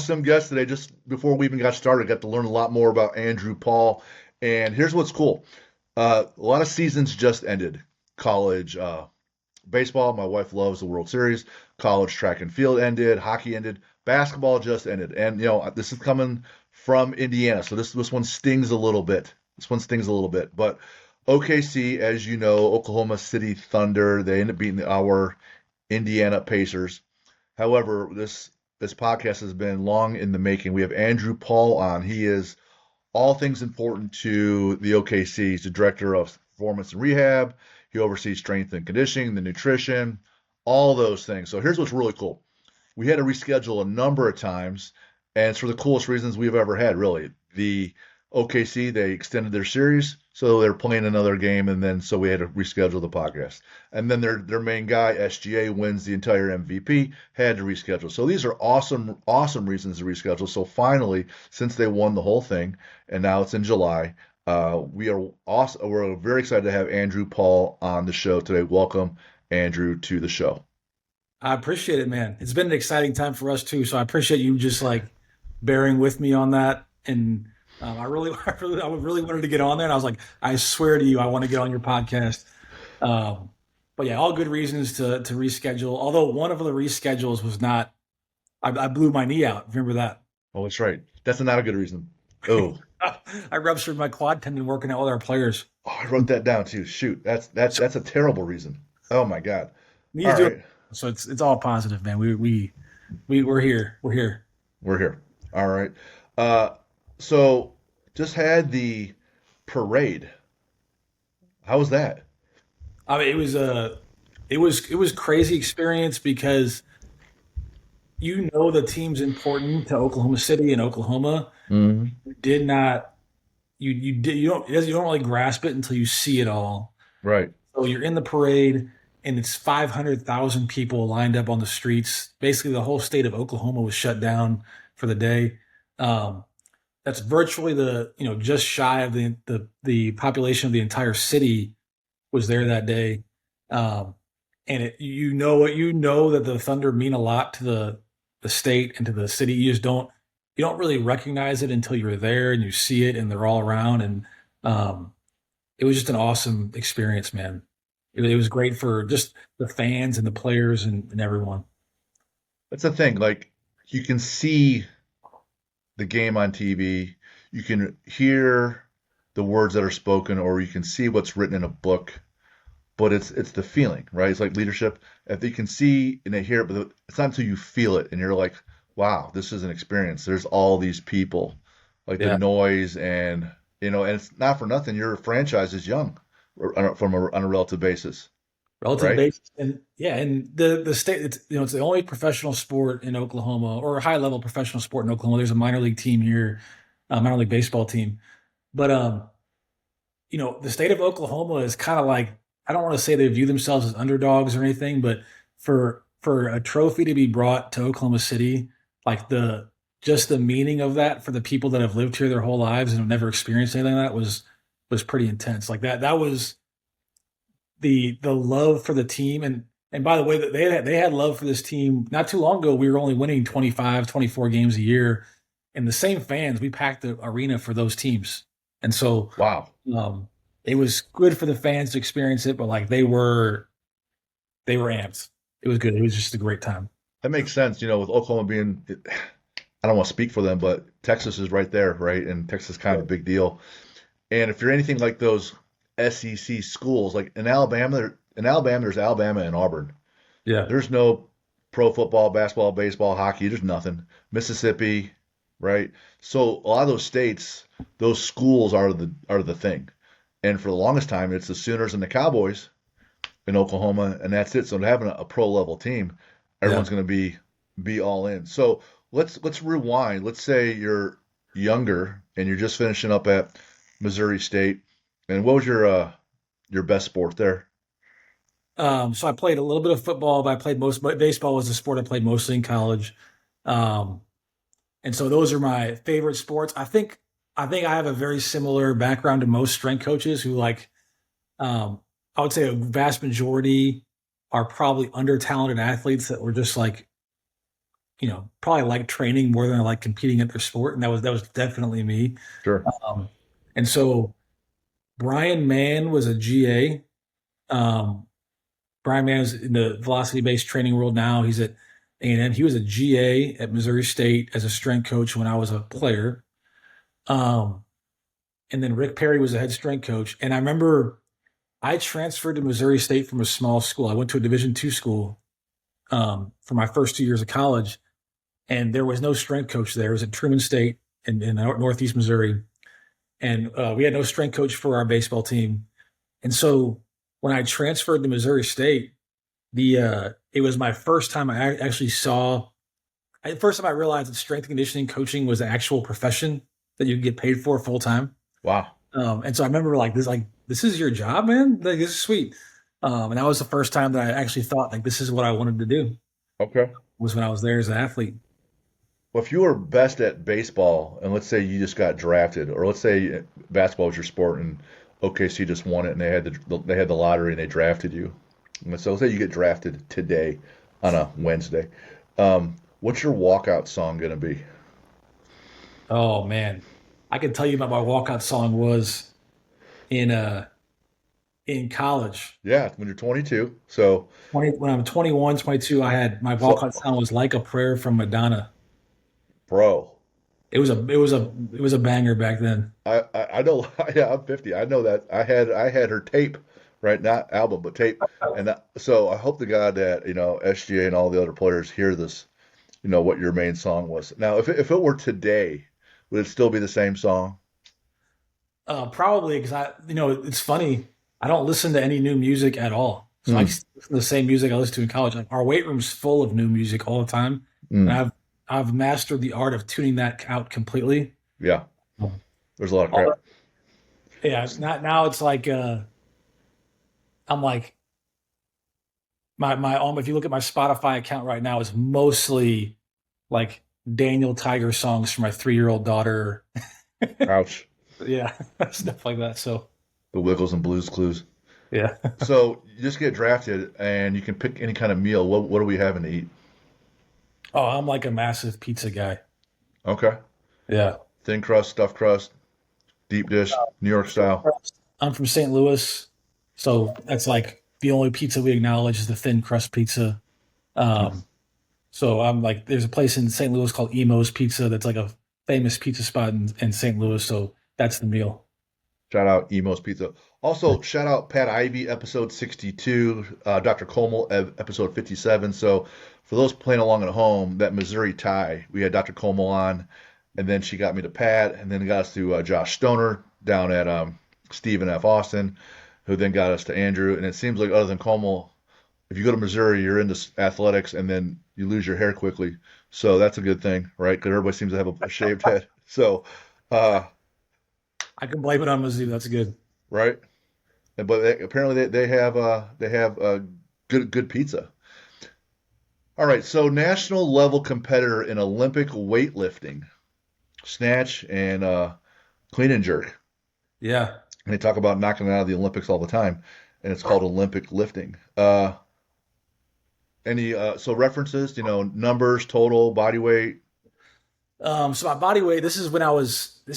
awesome guest today. Just before we even got started, got to learn a lot more about Andrew Paul. And here's what's cool. A lot of seasons just ended. College baseball, my wife loves the World Series. College track and field ended. Hockey ended. Basketball just ended. And this is coming from Indiana, so this one stings a little bit. This one stings a little bit. But OKC, as you know, Oklahoma City Thunder, they end up beating our Indiana Pacers. However, this podcast has been long in the making. We have Andrew Paul on. He is all things important to the OKC. He's the director of performance and rehab. He oversees strength and conditioning, the nutrition, all those things. So here's what's really cool. We had to reschedule a number of times, and it's for the coolest reasons we've ever had, really. The OKC, they extended their series, so they're playing another game, and then so we had to reschedule the podcast. And then their main guy, SGA, wins the entire MVP, had to reschedule. So these are awesome, awesome reasons to reschedule. So finally, since they won the whole thing, and now it's in July, we are awesome. We're very excited to have Andrew Paul on the show today. Welcome, Andrew, to the show. I appreciate it, man. It's been an exciting time for us too. So I appreciate you just like bearing with me on that. And I really wanted to get on there. And I was like, I swear to you, I want to get on your podcast. But yeah, all good reasons to reschedule. Although one of the reschedules was not, I blew my knee out. Remember that? Oh, that's right. That's not a good reason. Oh, I ruptured my quad tendon working out with our players. oh, I wrote that down too. Shoot, that's a terrible reason. Oh my God. Knees All doing right, so it's all positive, man. We're here. We're here. we're here. All right. So just had the parade. How was that? I mean, it was crazy experience because the team's important to Oklahoma City and Oklahoma. Hmm. You did not you don't really grasp it until you see it all. Right. So you're in the parade and it's 500,000 people lined up on the streets. Basically, the whole state of Oklahoma was shut down for the day. Um, that's virtually just shy of the population of the entire city was there that day. Um, and that the Thunder mean a lot to the state and to the city. You don't really recognize it until you're there and you see it and they're all around. And um, it was just an awesome experience, man. It was great for just the fans and the players and everyone. That's the thing. Like you can see the game on TV, you can hear the words that are spoken, or you can see what's written in a book. But it's the feeling, right? It's like leadership. If you can see and they hear it, but it's not until you feel it and you're like, wow, this is an experience. There's all these people, like the Yeah. noise and it's not for nothing. Your franchise is young on a relative basis, Relative right? basis, and yeah, and the state, it's the only professional sport in Oklahoma, or a high level professional sport in Oklahoma. There's a minor league team here, a minor league baseball team, but the state of Oklahoma is kind of like, I don't want to say they view themselves as underdogs or anything, but for a trophy to be brought to Oklahoma City, like the meaning of that for the people that have lived here their whole lives and have never experienced anything like that was pretty intense. Like that was the love for the team. And by the way, that they had love for this team not too long ago. We were only winning 25, 24 games a year, and the same fans, we packed the arena for those teams. And so Wow. um it was good for the fans to experience it, but like they were amped. It was good. It was just a great time. That makes sense. With Oklahoma being, I don't want to speak for them, but Texas is right there, right? And Texas is kind of a big deal. And if you're anything like those SEC schools, like in Alabama, there's Alabama and Auburn. Yeah. There's no pro football, basketball, baseball, hockey. There's nothing. Mississippi, right? So a lot of those states, those schools are the thing. And for the longest time, it's the Sooners and the Cowboys in Oklahoma, and that's it. So having a pro level team, Yeah. everyone's going to be all in. So let's rewind. Let's say you're younger and you're just finishing up at Missouri State. And what was your best sport there? So I played a little bit of football, but I played but baseball was the sport I played mostly in college. Um, and so those are my favorite sports. I think I have a very similar background to most strength coaches who um, I would say a vast majority are probably under talented athletes that were just like probably like training more than I like competing at their sport, and that was definitely me. Sure. Um, and so Brian Mann was a GA. Um, Brian Mann is in the velocity-based training world now. He's at A&M. He was a GA at Missouri State as a strength coach when I was a player. Um, and then Rick Perry was a head strength coach. And I remember I transferred to Missouri State from a small school. I went to a Division II school for my first 2 years of college, and there was no strength coach there. It was at Truman State in Northeast Missouri, and we had no strength coach for our baseball team. And so when I transferred to Missouri State, it was my first time I actually saw. First time I realized that strength and conditioning coaching was an actual profession that you get paid for full time. Wow. And so I remember this is your job, man. Like this is sweet. And that was the first time that I actually thought like this is what I wanted to do. Okay. Was when I was there as an athlete. Well, if you were best at baseball, and let's say you just got drafted, or let's say basketball was your sport, and OKC just won it, and they had the lottery, and they drafted you. And so let's say you get drafted today on a Wednesday. What's your walkout song gonna be? Oh man, I can tell you about my walkout song was in in college. Yeah, when you're 22. So, When I'm 21, 22, I had my so, walkout song was "Like a Prayer" from Madonna. bro, It was a banger back then. I know. Yeah, I'm 50. I know that. I had her tape, right? Not album, but tape. And so I hope to God that SGA and all the other players hear this. What your main song was. Now, if it were today, would it still be the same song? Probably because it's funny. I don't listen to any new music at all, so I Hmm. listen to the same music I listened to in college. Like, our weight room's full of new music all the time, and Hmm. I've mastered the art of tuning that out completely. Yeah, there's a lot of All crap. the, yeah, not now. It's like I'm like my if you look at my Spotify account right now, is mostly like Daniel Tiger songs for my 3-year-old daughter. Ouch. Yeah, stuff like that. So The Wiggles and Blues Clues. yeah. So you just get drafted and you can pick any kind of meal. What are we having to eat? Oh, I'm like a massive pizza guy. Okay. Yeah. Thin crust, stuffed crust, deep dish, New York style. I'm from St. Louis, so that's like the only pizza we acknowledge is the thin crust pizza. Um, so I'm like, there's a place in St. Louis called Emo's Pizza that's like a famous pizza spot in St. Louis. So that's the meal. Shout out Emo's Pizza. Also, shout out Pat Ivy, episode 62, Dr. Como, episode 57. So, for those playing along at home, that Missouri tie, we had Dr. Como on, and then she got me to Pat, and then got us to Josh Stoner down at Stephen F. Austin, who then got us to Andrew. And it seems like, other than Como, if you go to Missouri, you're into athletics, and then you lose your hair quickly. So, that's a good thing, right? Because everybody seems to have a shaved head. So, uh, I can blame it on Mizzou. That's good. right? But apparently they have good pizza. All right, so national level competitor in Olympic weightlifting, snatch and clean and jerk. Yeah. And they talk about knocking it out of the Olympics all the time, and it's called Olympic lifting. Any so references, numbers, total, body weight. So my body weight, this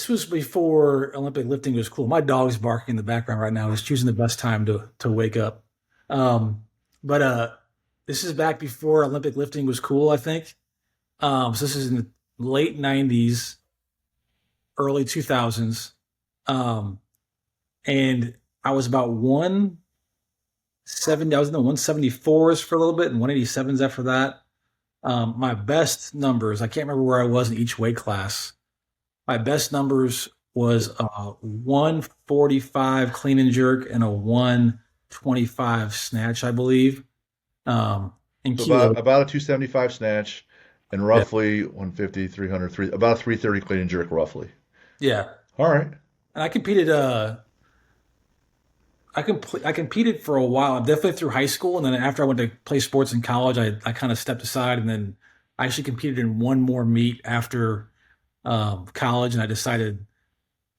was before Olympic lifting was cool. My dog's barking in the background right now. He's choosing the best time to wake up. Um, but this is back before Olympic lifting was cool, I think. So this is in the late 90s, early 2000s. Um, and I was about 170, I was in the 174s for a little bit and 187s after that. My best numbers, I can't remember where I was in each weight class. My best numbers was 145 clean and jerk and a 125 snatch, I believe. In So kilo. about a 275 snatch, and Yeah. roughly 150, 300, about a 330 clean and jerk, roughly. Yeah. All right, And I competed I competed for a while, definitely through high school, and then after I went to play sports in college, I kind of stepped aside, and then I actually competed in one more meet after college, and I decided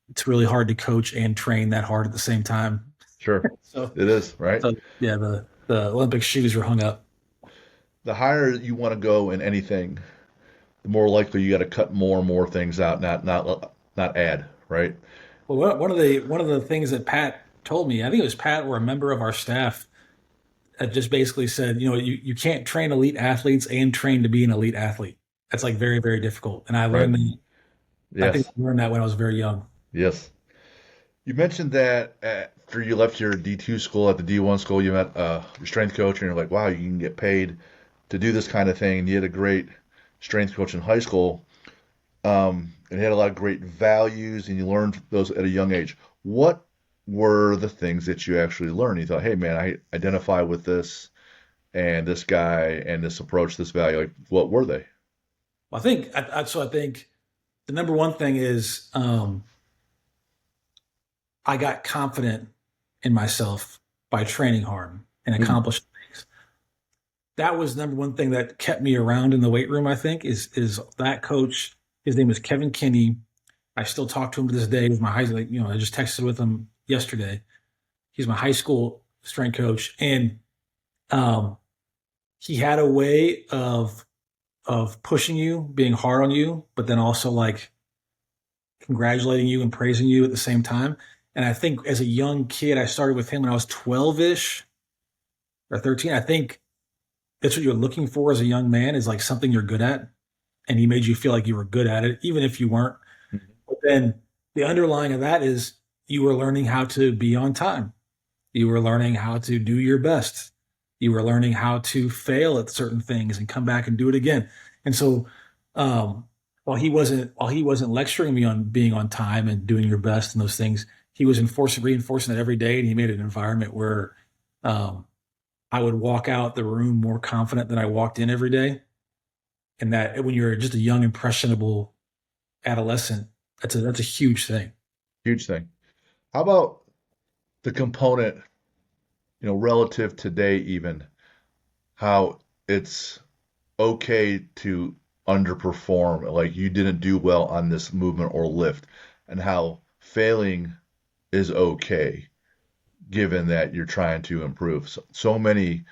it's really hard to coach and train that hard at the same time. sure, So, it is right. so yeah, the Olympic shoes were hung up. The higher you want to go in anything, the more likely you got to cut more and more things out, not add, right? Well, one of the things that Pat told me, I think it was Pat or a member of our staff that just basically said, you can't train elite athletes and train to be an elite athlete. That's like very, very difficult. And Right. I think Yes. I learned that when I was very young. Yes. You mentioned that after you left your D2 school at the D1 school, you met your strength coach, and you're like, wow, you can get paid to do this kind of thing. And you had a great strength coach in high school, and he had a lot of great values, and you learned those at a young age. What were the things that you actually learned? You thought, hey, man, I identify with this and this guy and this approach, this value. Like, what were they? I think the number one thing is I got confident in myself by training hard and Mm, accomplishing things. That was number one thing that kept me around in the weight room. I think is that coach. His name is Kevin Kinney. I still talk to him to this day. He's my high, like, I just texted with him yesterday. He's my high school strength coach, and um, he had a way of pushing you, being hard on you, but then also like congratulating you and praising you at the same time. And I think as a young kid, I started with him when I was 12 ish or 13. I think that's what you're looking for as a young man is like something you're good at. And he made you feel like you were good at it, even if you weren't. mhm. But then the underlying of that is you were learning how to be on time. You were learning how to do your best. You were learning how to fail at certain things and come back and do it again. And so, um, while he wasn't lecturing me on being on time and doing your best and those things, he was reinforcing that every day, and he made an environment where um, I would walk out the room more confident than I walked in every day. And that when you're just a young, impressionable adolescent, that's a huge thing. Huge thing. How about the component, relative today, even how it's okay to underperform, like you didn't do well on this movement or lift, and how failing is okay given that you're trying to improve. So many,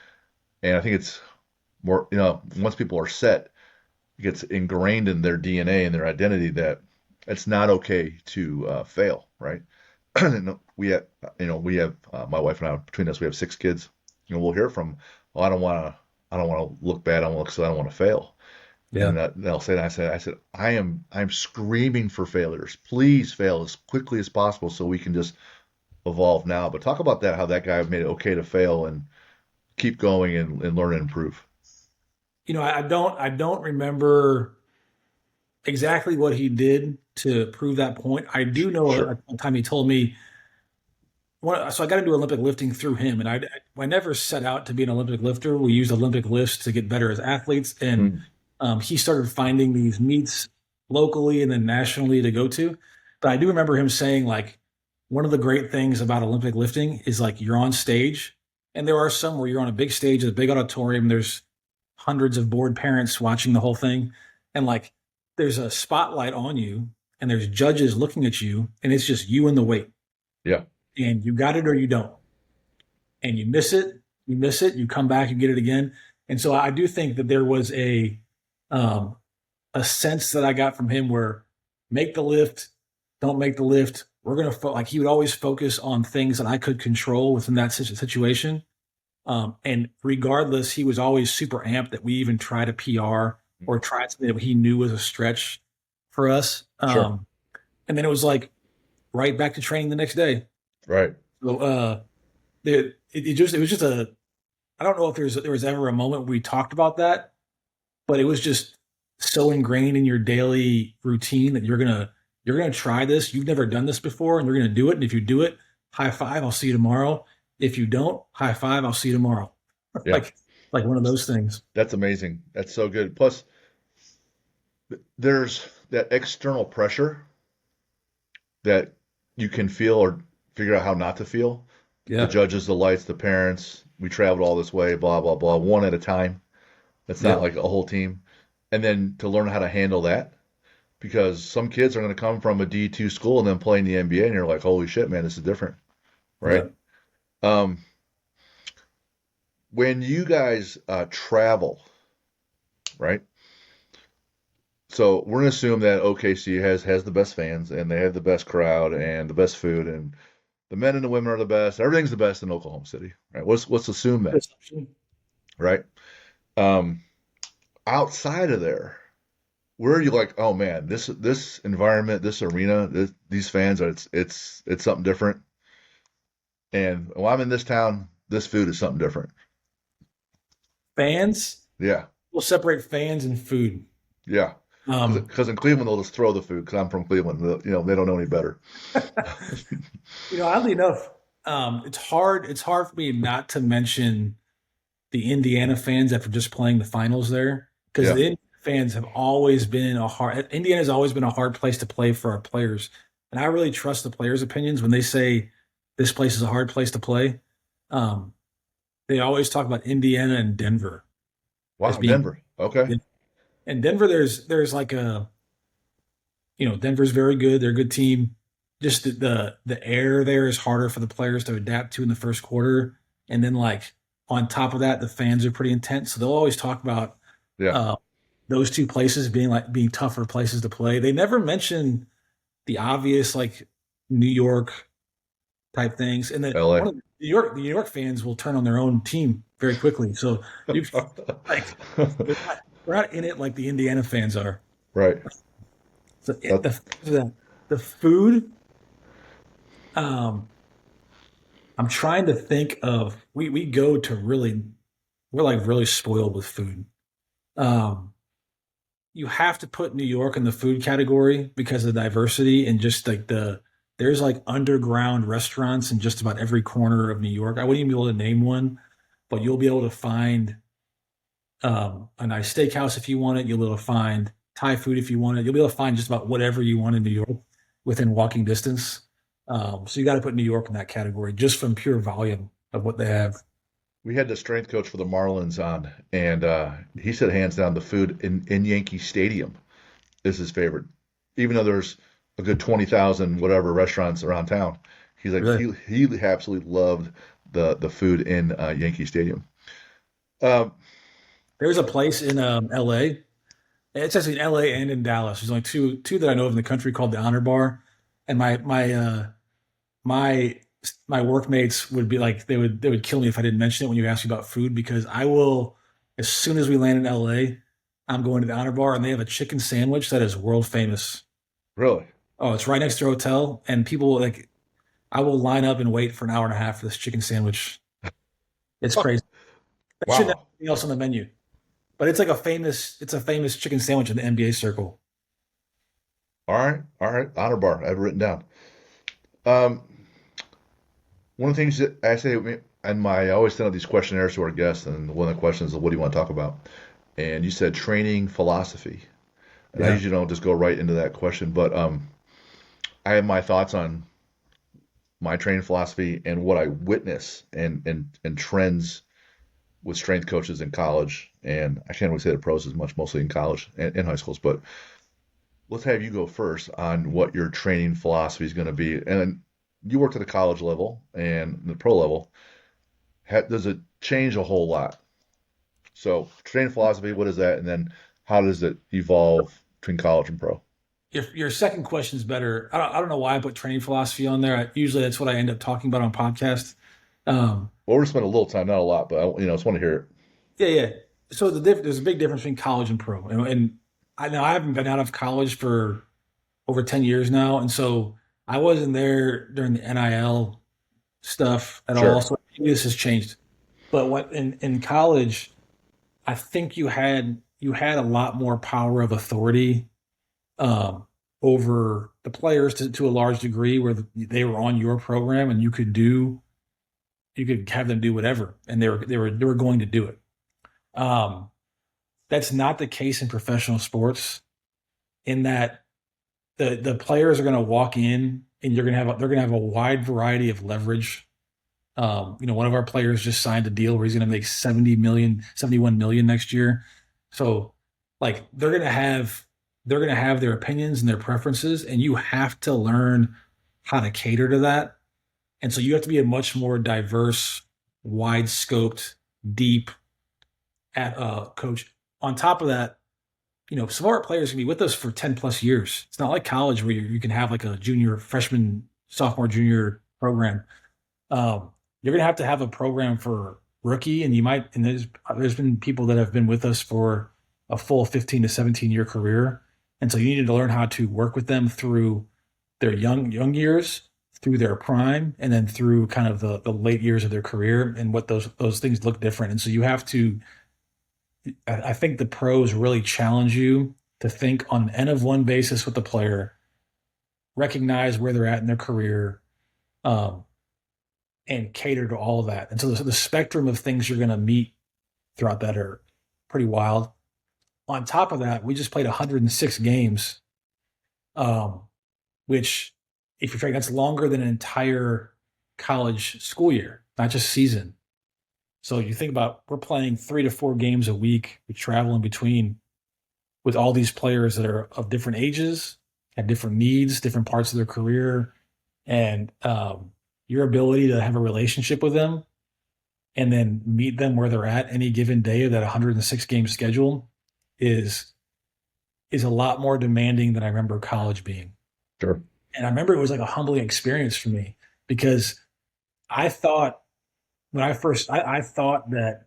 and I think it's more, once people are set, it gets ingrained in their DNA and their identity that it's not okay to fail, right? And we have my wife and I, between us, we have 6 kids. We'll hear from, oh, I don't want to look bad. I don't want, so I don't want to fail. Yeah. And they'll say, I said, I'm screaming for failures. Please fail as quickly as possible so we can just evolve now. But talk about that, how that guy made it okay to fail and keep going and learn and improve. I don't remember exactly what he did to prove that point. I do know Sure. at one time he told me, so I got into Olympic lifting through him, and I never set out to be an Olympic lifter. We used Olympic lifts to get better as athletes, and Mm, he started finding these meets locally and then nationally to go to. But I do remember him saying like one of the great things about Olympic lifting is like you're on stage, and there are some where you're on a big stage, a big auditorium. There's hundreds of bored parents watching the whole thing, and like there's a spotlight on you, and there's judges looking at you, and it's just you and the weight, yeah. and you got it or you don't, and you miss it, you come back, you get it again. And so I do think that there was um, a sense that I got from him where make the lift, don't make the lift. We're gonna like he would always focus on things that I could control within that situation. And regardless, he was always super amped that we even tried a PR or tried something that he knew was a stretch for us. Sure. And then it was like right back to training the next day. Right. So it was just a I don't know if there was ever a moment we talked about that, but it was just so ingrained in your daily routine that you're gonna try this. You've never done this before, and you're gonna do it. And if you do it, high five, I'll see you tomorrow. If you don't, high five, I'll see you tomorrow. Yeah. like like one of those things. That's amazing. That's so good. Plus, there's that external pressure that you can feel or figure out how not to feel. The Yeah. judges, the lights, the parents, we traveled all this way, blah, blah, blah, one at a time. That's not Yep. like a whole team. And then to learn how to handle that, because some kids are going to come from a D2 school and then play in the NBA, and you're like, holy shit, man, this is different, right? Yep. Um, when you guys travel, right? So we're gonna assume that OKC has the best fans and they have the best crowd and the best food and the men and the women are the best. Everything's the best in Oklahoma City, right? Let's assume that, Perception. right? Um, outside of there, where are you like, oh man, this environment, this arena, these fans are it's something different. And while I'm in this town, this food is something different. Fans, Yeah, we'll separate fans and food. yeah. Um, Because in Cleveland they'll just throw the food. Because I'm from Cleveland, they don't know any better. oddly enough, it's hard. It's hard for me not to mention the Indiana fans after just playing the finals there, because Yeah, the Indiana fans have always been a hard. Indiana's always been a hard place to play for our players, and I really trust the players' opinions when they say this place is a hard place to play. Um, they always talk about Indiana and Denver as wow, being. Denver. Okay, And Denver, there's like a Denver's very good. They're a good team. Just the air there is harder for the players to adapt to in the first quarter, and then like on top of that, the fans are pretty intense. So they'll always talk about yeah, uh, those two places being tougher places to play. They never mention the obvious like New York type things, and then L.A. one of the New York fans will turn on their own team very quickly. So you like they're not in it like the Indiana fans are. Right. So That, the food, um, I'm trying to think of. We go to really we're like really spoiled with food. Um, you have to put New York in the food category because of the diversity and just like there's like underground restaurants in just about every corner of New York. I wouldn't even be able to name one, but you'll be able to find a nice steakhouse if you want it. You'll be able to find Thai food if you want it. You'll be able to find just about whatever you want in New York within walking distance. So you got to put New York in that category just from pure volume of what they have. we had the strength coach for the Marlins on, and he said hands down the food in Yankee Stadium is his favorite, even though there's a good 20,000 whatever restaurants around town. He's like Really? he absolutely loved the food in Yankee Stadium. Um, There's a place in LA. It's actually in LA and in Dallas. There's only two that I know of in the country called the Honor Bar. And my my workmates would be like they would kill me if I didn't mention it when you ask me about food because I will as soon as we land in LA, I'm going to the Honor Bar and they have a chicken sandwich that is world famous. really? Oh, it's right next to our hotel and people like I will line up and wait for an hour and a half for this chicken sandwich. It's crazy. They shouldn't have Wow. anything else on the menu. But it's a famous chicken sandwich in the NBA circle. All right, all right. Honor bar. I have it written down. Um, one of the things that I say, and I always send out these questionnaires to our guests, and one of the questions is, "What do you want to talk about?" And you said training philosophy, and I Yeah. usually don't just go right into that question, but I have my thoughts on my training philosophy and what I witness and trends with strength coaches in college, and I can't really say the pros as much, mostly in college and in high schools, but let's have you go first on what your training philosophy is going to be. And you worked at the college level and the pro level. Does it change a whole lot? So, training philosophy, what is that? And then how does it evolve between college and pro? Your second question is better. I don't know why I put training philosophy on there. Usually that's what I end up talking about on podcast. Um, Well, we're going to spend a little time, not a lot, but I just want to hear it. yeah, yeah. So there's a big difference between college and pro, and I know I haven't been out of college for over 10 years now, and so I wasn't there during the NIL stuff at all. Sure. So maybe this has changed. But what in college, I think you had a lot more power of authority um, over the players to a large degree, where they were on your program and you could have them do whatever, and they were going to do it. Um, that's not the case in professional sports. In that the players are going to walk in and they're going to have a wide variety of leverage. One of our players just signed a deal where he's going to make 71 million next year. So like they're going to have their opinions and their preferences, and you have to learn how to cater to that. And so you have to be a much more diverse, wide scoped, deep at coach. On top of that, some of our players can be with us for 10 plus years. It's not like college where you can have like a junior, freshman, sophomore, junior program. You're going to have a program for rookie, and there's been people that have been with us for a full 15 to 17-year career. And so you need to learn how to work with them through their young years, through their prime, and then through kind of the late years of their career, and what those things look different. And so you have to, I think the pros really challenge you to think on an N of one basis with the player, recognize where they're at in their career, um, and cater to all of that. And so the spectrum of things you're going to meet throughout that are pretty wild. On top of that, we just played 106 games, um, which, if you're trying, that's longer than an entire college school year, not just season. So you think about, we're playing 3 to 4 games a week. We travel in between with all these players that are of different ages, have different needs, different parts of their career, and your ability to have a relationship with them and then meet them where they're at any given day of that 106 game schedule is a lot more demanding than I remember college being. Sure. And I remember it was like a humbling experience for me, because I thought when I thought that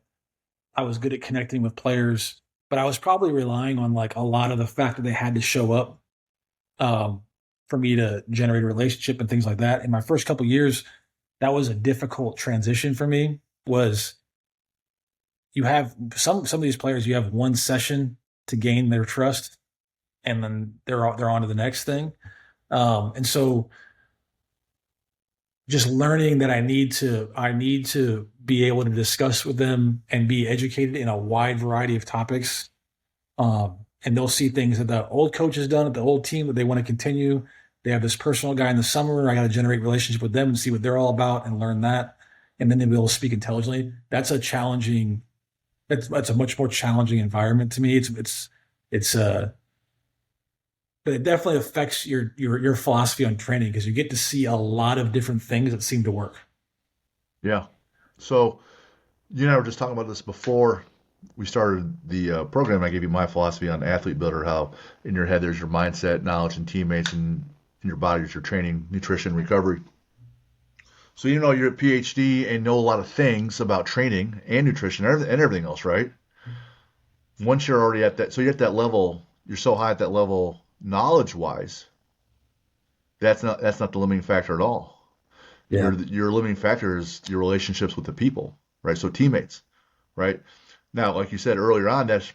I was good at connecting with players, but I was probably relying on like a lot of the fact that they had to show up, um, for me to generate a relationship and things like that. In my first couple of years, that was a difficult transition for me. Was you have some of these players, you have one session to gain their trust, and then they're on to the next thing. And so just learning that I need to be able to discuss with them and be educated in a wide variety of topics. And they'll see things that the old coach has done at the old team that they want to continue. They have this personal guy in the summer. I got to generate relationship with them and see what they're all about and learn that. And then they'll be able to speak intelligently. That's a much more challenging environment to me. It's but it definitely affects your philosophy on training, because you get to see a lot of different things that seem to work. Yeah. So you and I were just talking about this before we started the program. I gave you my philosophy on athlete builder, how in your head there's your mindset, knowledge, and teammates, and in your body there's your training, nutrition, recovery. So you know you're a PhD and know a lot of things about training and nutrition and everything else, right? Once you're already at that, so you're at that level, you're so high at that level knowledge wise, that's not the limiting factor at all. Yeah. Your limiting factor is your relationships with the people, right? So teammates, right? Now, like you said earlier on, that's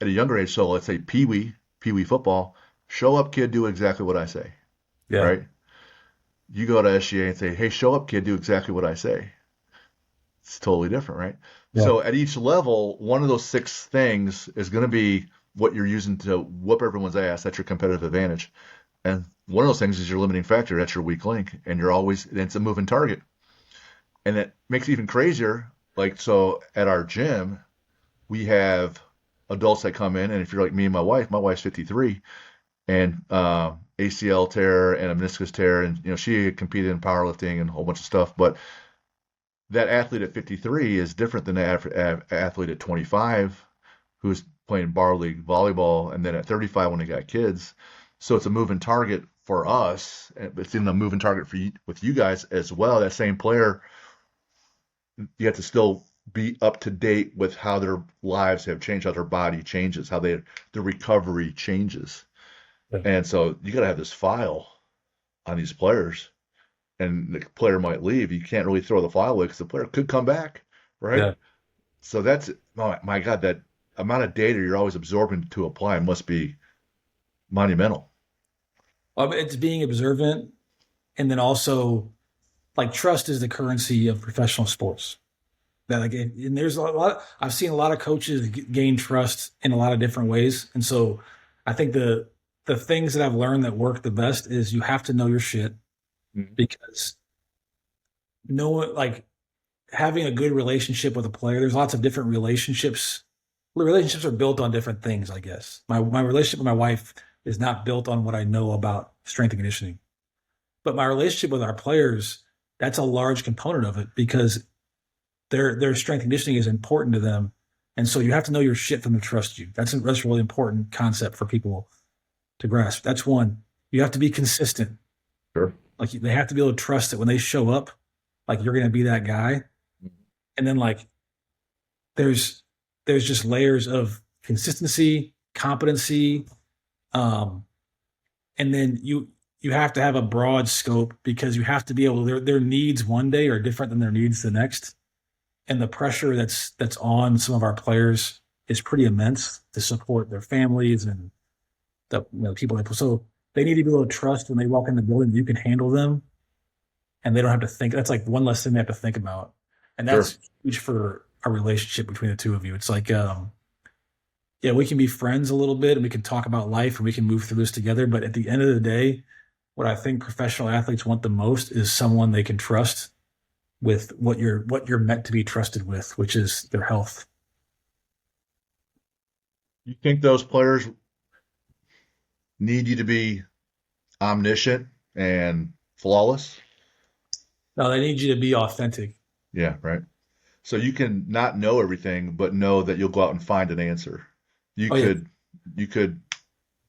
at a younger age. So let's say pee wee football, show up, kid, do exactly what I say, Yeah. right? You go to SGA and say, hey, show up, kid, do exactly what I say. It's totally different, right? Yeah. So at each level, one of those six things is going to be what you're using to whoop everyone's ass. That's your competitive advantage. And one of those things is your limiting factor. That's your weak link. And it's a moving target. And it makes it even crazier. Like, so at our gym, we have adults that come in. And if you're like me and my wife's 53, and ACL tear and a meniscus tear. And, she had competed in powerlifting and a whole bunch of stuff. But that athlete at 53 is different than the athlete at 25 who's playing bar league volleyball, and then at 35 when they got kids. So it's a moving target for us. It's in the moving target for you, with you guys as well. That same player, you have to still be up to date with how their lives have changed, how their body changes, how their recovery changes. Yeah. And so you got to have this file on these players, and the player might leave. You can't really throw the file away because the player could come back, right? Yeah. So that's, oh my God, that amount of data you're always absorbing to apply must be monumental. It's being observant, and then also, like, trust is the currency of professional sports. That, like, and there's a lot. I've seen a lot of coaches gain trust in a lot of different ways, and so I think the things that I've learned that work the best is you have to know your shit, Mhm. because no one, like, having a good relationship with a player. There's lots of different relationships. Relationships are built on different things, I guess. My relationship with my wife is not built on what I know about strength and conditioning, but my relationship with our players, that's a large component of it, because their strength and conditioning is important to them. And so you have to know your shit for them to trust you. That's a really important concept for people to grasp. That's one. You have to be consistent. Sure. Like they have to be able to trust that when they show up, like you're going to be that guy. And then like there's there's just layers of consistency, competency, um, and then you have to have a broad scope because you have to be able their needs one day are different than their needs the next, and the pressure that's on some of our players is pretty immense to support their families and people. So they need to be able to trust when they walk in the building that you can handle them, and they don't have to think. That's like one less thing they have to think about, and Sure. that's huge for a relationship between the two of you. It's like, yeah, we can be friends a little bit, and we can talk about life, and we can move through this together. But at the end of the day, what I think professional athletes want the most is someone they can trust with what you're meant to be trusted with, which is their health. You think those players need you to be omniscient and flawless? Now they need you to be authentic. Yeah, right. So you can not know everything, but know that you'll go out and find an answer. You Oh yeah, could you could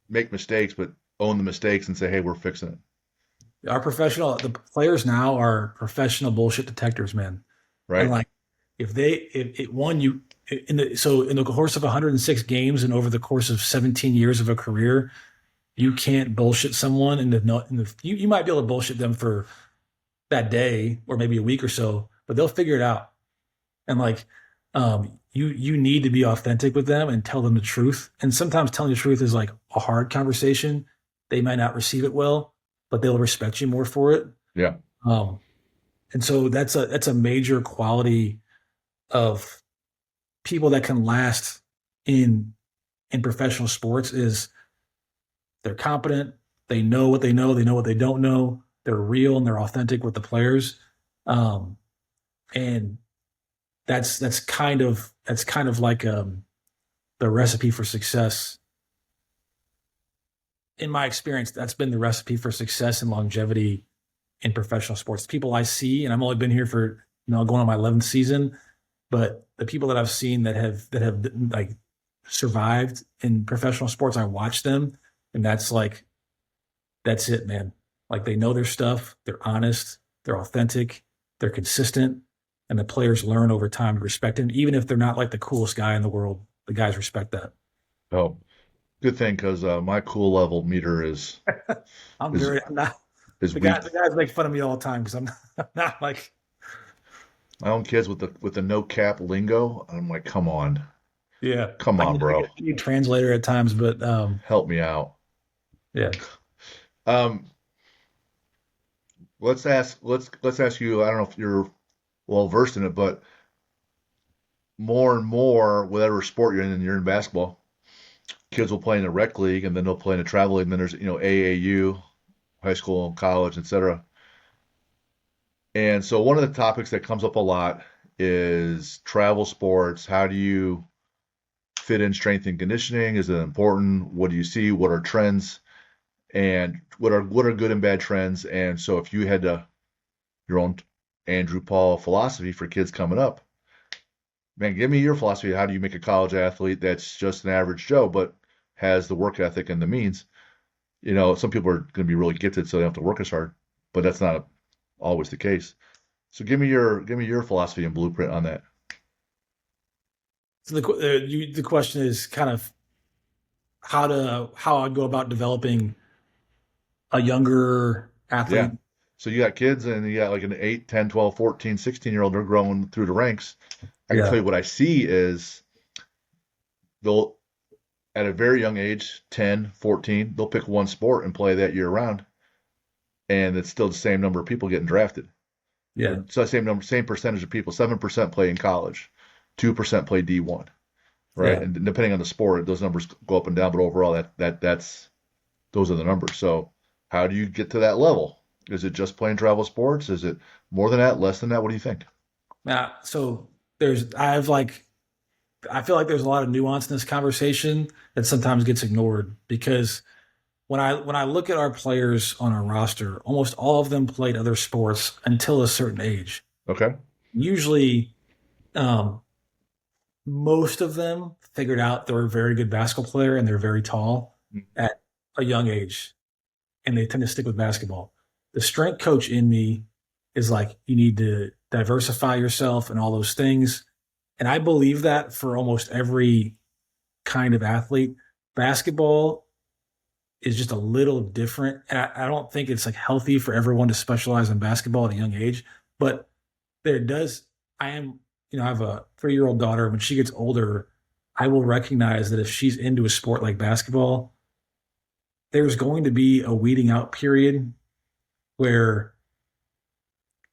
make mistakes, but own the mistakes and say, "Hey, we're fixing it." the players now are professional bullshit detectors, man. And Right? like if they if it one you in the course of 106 games and over the course of 17 years of a career, you can't bullshit someone you might be able to bullshit them for that day or maybe a week or so, but they'll figure it out. And like you need to be authentic with them and tell them the truth. And sometimes telling the truth is like a hard conversation. They might not receive it well, but they'll respect you more for it. Yeah. Um, and so that's a major quality of people that can last in in professional sports is they're competent, they know what they don't know, they're real and they're authentic with the players. Um, and that's kind of like the recipe for success. In my experience, that's been the recipe for success and longevity in professional sports. People I see, and I've only been here for going on my 11th season, but the people that I've seen that have like survived in professional sports, I watch them, and that's it, man. Like they know their stuff, they're honest, they're authentic, they're consistent, and the players learn over time to respect him, even if they're not like the coolest guy in the world. The guys respect that. Oh, good thing because my cool level meter I'm is very, I'm not is the weak. guys make fun of me all the time because I'm I'm not like, My own kids with the no cap lingo. I'm like, yeah. come on, bro, I need a translator at times, but help me out. yeah. Um, let's ask you. I don't know if you're well versed in it, but more and more, whatever sport you're in, and you're in basketball, kids will play in the rec league, and then they'll play in a travel league, and then there's AAU, high school, college, etc. And so one of the topics that comes up a lot is travel sports. How do you fit in strength and conditioning? Is it important? What do you see? What are trends? And what are good and bad trends? And so if you had your own Andrew Paul philosophy for kids coming up, man, give me your philosophy. How do you make a college athlete that's just an average Joe, but has the work ethic and the means? Some people are going to be really gifted, so they don't have to work as hard, but that's not always the case. So give me your philosophy and blueprint on that. So the question is kind of how I go about developing a younger Yeah. athlete. So you got kids and you got like an 8, 10, 12, 14, 16-year-old, they're growing through the ranks. I can tell Yeah, you what I see is they'll at a very young age, 10, 14, they'll pick one sport and play that year round, and it's still the same number of people getting drafted. yeah, Or so the same percentage of people. 7% play in college, 2% play D1, right? yeah. And depending on the sport, those numbers go up and down, but overall, that's those are the numbers. So how do you get to that level? Is it just playing travel sports? Is it more than that, less than that? What do you think? Now, so I feel like there's a lot of nuance in this conversation that sometimes gets ignored because when I look at our players on our roster, almost all of them played other sports until a certain age. Okay. Usually, um, most of them figured out they're a very good basketball player and they're very tall Mm. at a young age, and they tend to stick with basketball. The strength coach in me is like, you need to diversify yourself and all those things. And I believe that for almost every kind of athlete. Basketball is just a little different. And I don't think it's like healthy for everyone to specialize in basketball at a young age, but there does. I am, I have a 3 year old daughter. When she gets older, I will recognize that if she's into a sport like basketball, there's going to be a weeding out period where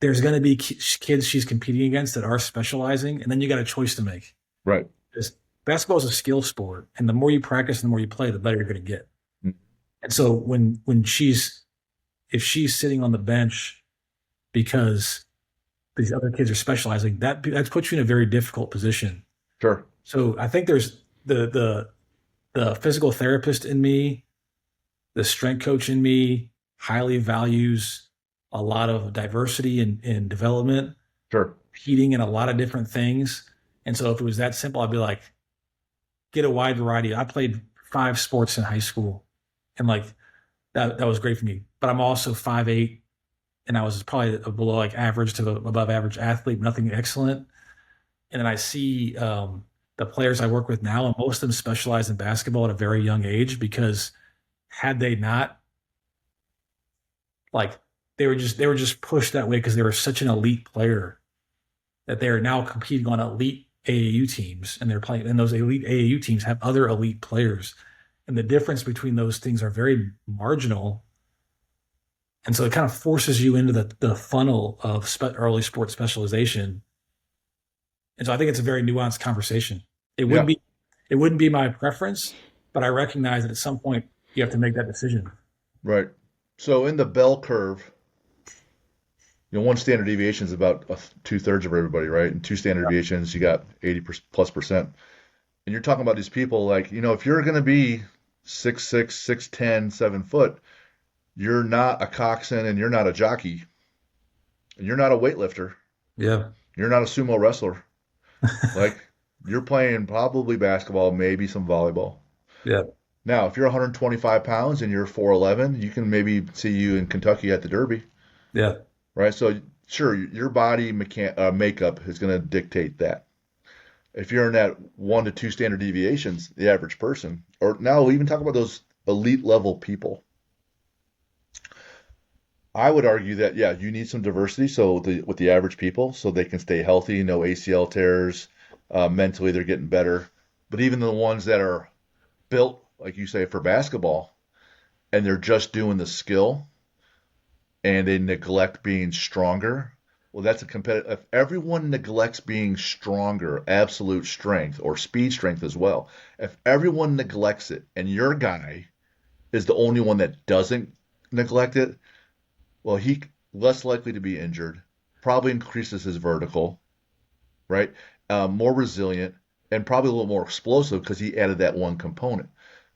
there's going to be kids she's competing against that are specializing, and then you got a choice to make. Right. Because basketball is a skill sport, and the more you practice and the more you play, the better you're going to get. Mm. And so when she's if she's sitting on the bench because these other kids are specializing, that puts you in a very difficult position. Sure. So I think there's the physical therapist in me, the strength coach in me, highly values a lot of diversity and development, Sure. competing in a lot of different things. And so if it was that simple, I'd be like, get a wide variety. I played 5 sports in high school, and like that was great for me. But I'm also 5'8", and I was probably a below like average to above average athlete, nothing excellent. And then I see the players I work with now, and most of them specialize in basketball at a very young age because had they not, like they were just pushed that way because they were such an elite player that they are now competing on elite AAU teams, and they're playing, and those elite AAU teams have other elite players, and the difference between those things are very marginal. And so it kind of forces you into the funnel of early sports specialization. And so I think it's a very nuanced conversation. It wouldn't Yeah. be it wouldn't be my preference, but I recognize that at some point you have to make that decision. Right. So in the bell curve, one standard deviation is about 2/3 of everybody, right? And two standard deviations, you got 80 plus percent. And you're talking about these people like, if you're going to be 6'6", 6'10", 7 foot, you're not a coxswain and you're not a jockey and you're not a weightlifter. Yeah. You're not a sumo wrestler. Like you're playing probably basketball, maybe some volleyball. Yeah. Now, if you're 125 pounds and you're 4'11", you can maybe see you in Kentucky at the Derby, Yeah. right? So sure, your body makeup is going to dictate that. If you're in that 1 to 2 standard deviations, the average person, or now we'll even talk about those elite level people. I would argue that yeah, you need some diversity. So with the average people, so they can stay healthy, no ACL tears, mentally they're getting better. But even the ones that are built, like you say, for basketball, and they're just doing the skill, and they neglect being stronger. Well, that's a competitive. If everyone neglects being stronger, absolute strength or speed strength as well, if everyone neglects it, and your guy is the only one that doesn't neglect it, well, he less likely to be injured, probably increases his vertical, right? More resilient, and probably a little more explosive because he added that one component.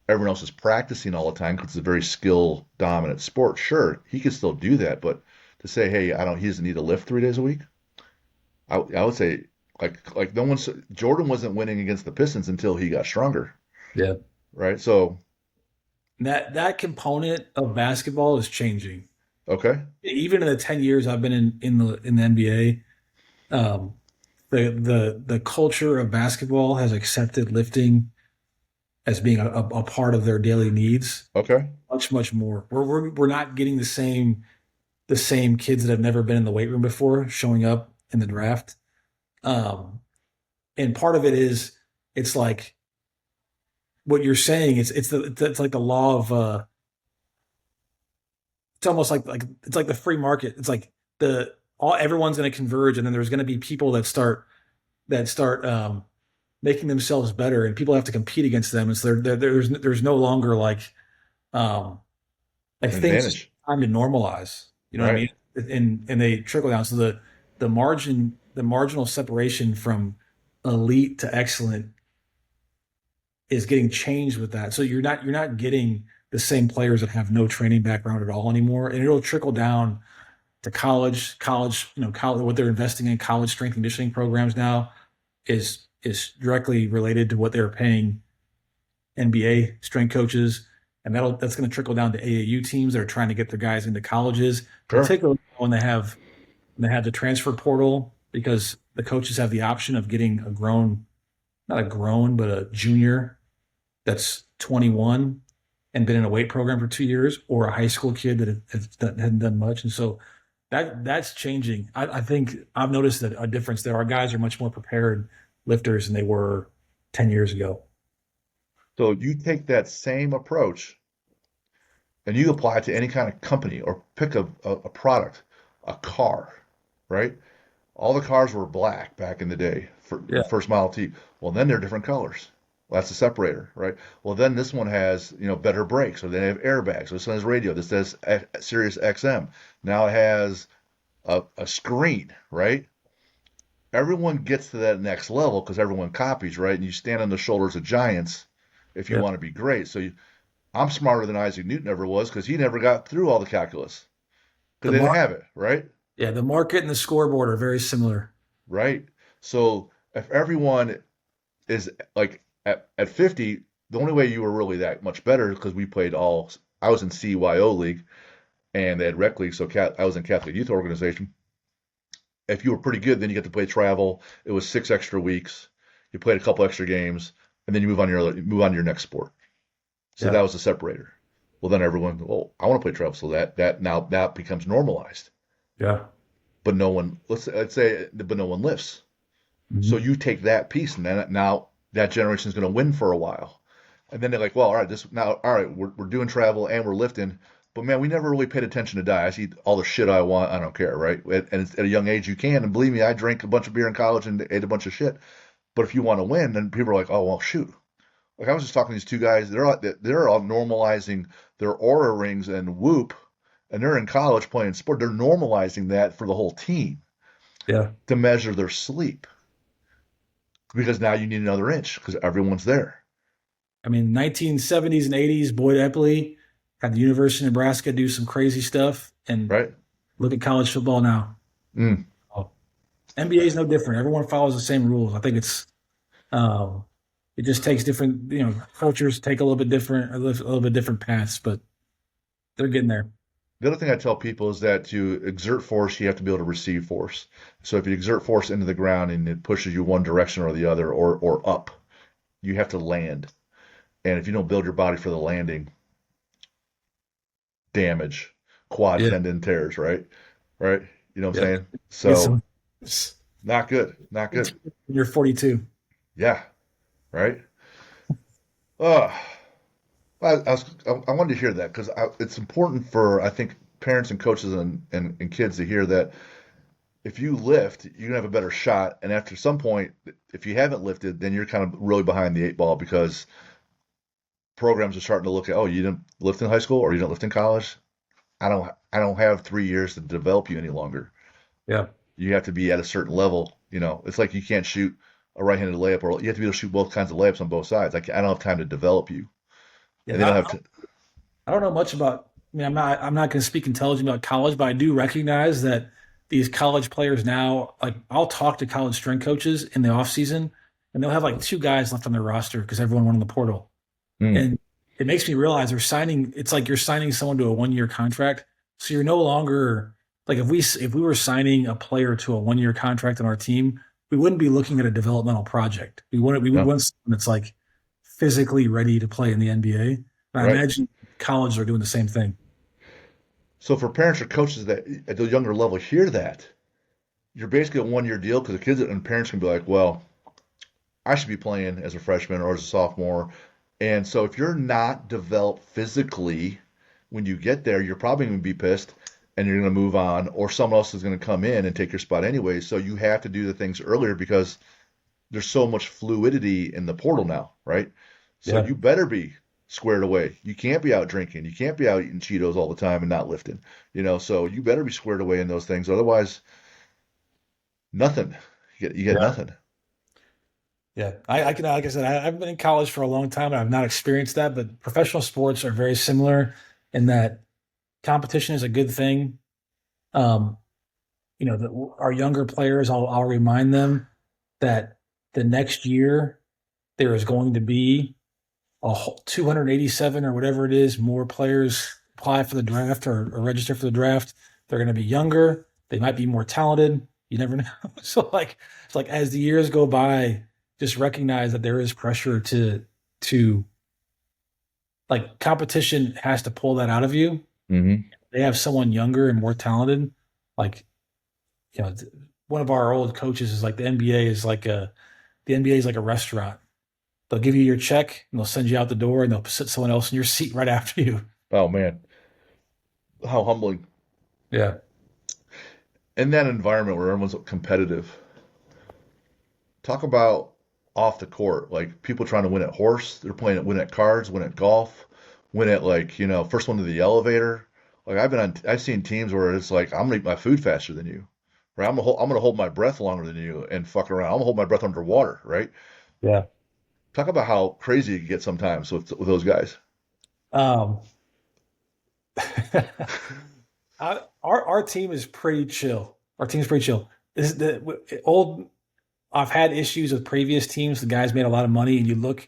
Everyone else is practicing all the time because it's a very skill dominant sport. Sure, he can still do that, but to say, hey, he doesn't need to lift 3 days a week. I would say like no one's Jordan wasn't winning against the Pistons until he got stronger, Yeah. right? So That component of basketball is changing. okay, Even in the 10 years I've been in the NBA, the culture of basketball has accepted lifting as being a part of their daily needs okay, much more. We're not getting the same kids that have never been in the weight room before showing up in the draft. Um, and part of it is it's like what you're saying. It's like the law of it's almost like it's like the free market. It's like the all everyone's going to converge, and then there's going to be people that start making themselves better, and people have to compete against them. And so there's no longer um, like an things just advantage, time to normalize. You know what I right? mean? And they trickle down. So the marginal separation from elite to excellent is getting changed with that. So you're not getting the same players that have no training background at all anymore, and it'll trickle down to college. College, what they're investing in college strength and conditioning programs now is directly related to what they're paying NBA strength coaches, and that's going to trickle down to AAU teams that are trying to get their guys into colleges, Sure. particularly when they have the transfer portal, because the coaches have the option of getting not a grown, but a junior that's 21 and been in a weight program for 2 years, or a high school kid that hadn't done much. And so that's changing. I think I've noticed that a difference there. Our guys are much more prepared lifters than they were 10 years ago. So you take that same approach and you apply it to any kind of company or pick a product, a car, right? All the cars were black back in the day for Yeah. first Model T. Well, then they're different colors. Well, that's a separator, right? Well, then this one has, better brakes, or they have airbags. So this one has radio. This has Sirius XM. Now it has a screen, right? Everyone gets to that next level because everyone copies, right? And you stand on the shoulders of giants if you Yeah. want to be great. I'm smarter than Isaac Newton ever was because he never got through all the calculus because The they didn't mark, have it, right? yeah, the market and the scoreboard are very similar. Right. So if everyone is like at 50, the only way you were really that much better is because we played all. I was in CYO league and they had rec league, so I was in Catholic Youth Organization. If you were pretty good, then you get to play travel. It was 6 extra weeks. You played a couple extra games, and then you move on to your next sport. So Yeah. that was the separator. Well, then everyone, well, I want to play travel, so that becomes normalized. Yeah. But no one, let's say, but no one lifts. So Mhm. you take that piece, and then now that generation is going to win for a while. And then they're like, well, all right, all right, we're doing travel and we're lifting, but man, we never really paid attention to diet. I eat all the shit I want, I don't care, right? And it's, at a young age, you can. And believe me, I drank a bunch of beer in college and ate a bunch of shit. But if you want to win, then people are like, oh well, shoot. Like I was just talking to these two guys, they're all normalizing their aura rings and whoop, and they're in college playing sport. They're normalizing that for the whole team Yeah. to measure their sleep because now you need another inch because everyone's there, I mean, 1970s and 80s, Boyd Epley had the University of Nebraska do some crazy stuff, and right? look at college football now. Mm. Oh, NBA is no different. Everyone follows the same rules. I think um, it just takes different, cultures take a little bit different paths, but they're getting there. The other thing I tell people is that to exert force, you have to be able to receive force. So if you exert force into the ground and it pushes you one direction or the other or up, you have to land. And if you don't build your body for the landing, damage, quad Yeah. tendon tears, right? Right? You know what I'm Yeah. saying? Get So some. not good, not good. You're 42. Yeah, right. Uh, I wanted to hear that because it's important for I think parents and coaches and kids to hear that if you lift, you're gonna have a better shot. And after some point, if you haven't lifted, then you're kind of really behind the eight ball because programs are starting to look at, oh, you didn't lift in high school or you didn't lift in college. I don't have 3 years to develop you any longer. Yeah. You have to be at a certain level. It's like you can't shoot a right-handed layup, or you have to be able to shoot both kinds of layups on both sides. Like I don't have time to develop you, and they don't Yeah. have to. I don't know much about. I mean, I'm not going to speak intelligent about college, but I do recognize that these college players now, like I'll talk to college strength coaches in the off season, and they'll have like two guys left on their roster because everyone went on the portal, Mm, and it makes me realize they're signing. It's like you're signing someone to a 1 year contract, so you're no longer like if we were signing a player to a 1 year contract on our team, we wouldn't be looking at a developmental project. We would no, want someone that's like physically ready to play in the NBA. And I right. imagine colleges are doing the same thing. So for parents or coaches that at the younger level hear that, you're basically a 1 year deal because the kids and parents can be like, well, I should be playing as a freshman or as a sophomore. And so if you're not developed physically when you get there, you're probably going to be pissed and you're going to move on, or someone else is going to come in and take your spot anyway. So you have to do the things earlier because there's so much fluidity in the portal now, right? So Yeah. you better be squared away. You can't be out drinking. You can't be out eating Cheetos all the time and not lifting. So you better be squared away in those things. Otherwise, nothing. You get Yeah. nothing. Yeah. I can, like I said, I've been in college for a long time and I've not experienced that, but professional sports are very similar in that competition is a good thing. Um, our younger players, I'll remind them that the next year there is going to be 287 or whatever it is more players apply for the draft or register for the draft. They're going to be younger. They might be more talented. You never know. So it's like as the years go by, just recognize that there is pressure to like competition has to pull that out of you. Hmm. They have someone younger and more talented. Like one of our old coaches is like the NBA is like a restaurant. They'll give you your check and they'll send you out the door and they'll sit someone else in your seat right after you. Oh man, how humbling. Yeah. In that environment where everyone's competitive, talk about off the court, like people trying to win at horse, they're playing at win at cards, win at golf, win at like, first one to the elevator. Like I've seen teams where it's like I'm gonna eat my food faster than you, right? I'm gonna hold my breath longer than you and fuck around. I'm gonna hold my breath underwater, right? Yeah. Talk about how crazy it can get sometimes with those guys. Um, our team is pretty chill. Our team is pretty chill. This is the old. I've had issues with previous teams. The guys made a lot of money, and you look,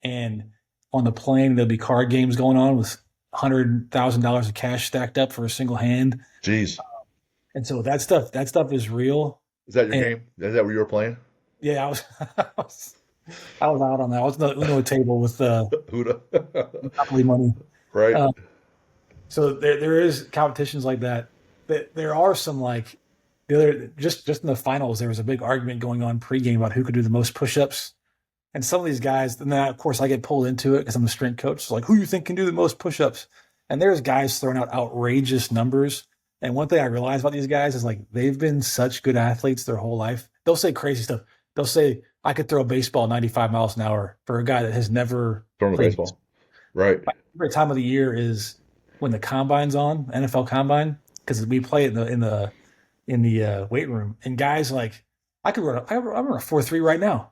and on the plane there'll be card games going on with $100,000 of cash stacked up for a single hand, Jeez, and so that stuff is real. is that your And game? Is that where you were playing? yeah, I was I was out on that. I was on the Uno table with Huda, Monopoly money. right? Uh, so there is competitions like that. There are some like the other just in the finals. There was a big argument going on pregame about who could do the most push-ups. And some of these guys, and then of course I get pulled into it because I'm the strength coach. So like, who you think can do the most push-ups? And there's guys throwing out outrageous numbers. And one thing I realize about these guys is like they've been such good athletes their whole life. They'll say crazy stuff. They'll say I could throw a baseball 95 miles an hour for a guy that has never Throwing a played. baseball, right? My favorite time of the year is when the combine's on, NFL combine, because we play it in the weight room, and guys like I run a 4.3 right now.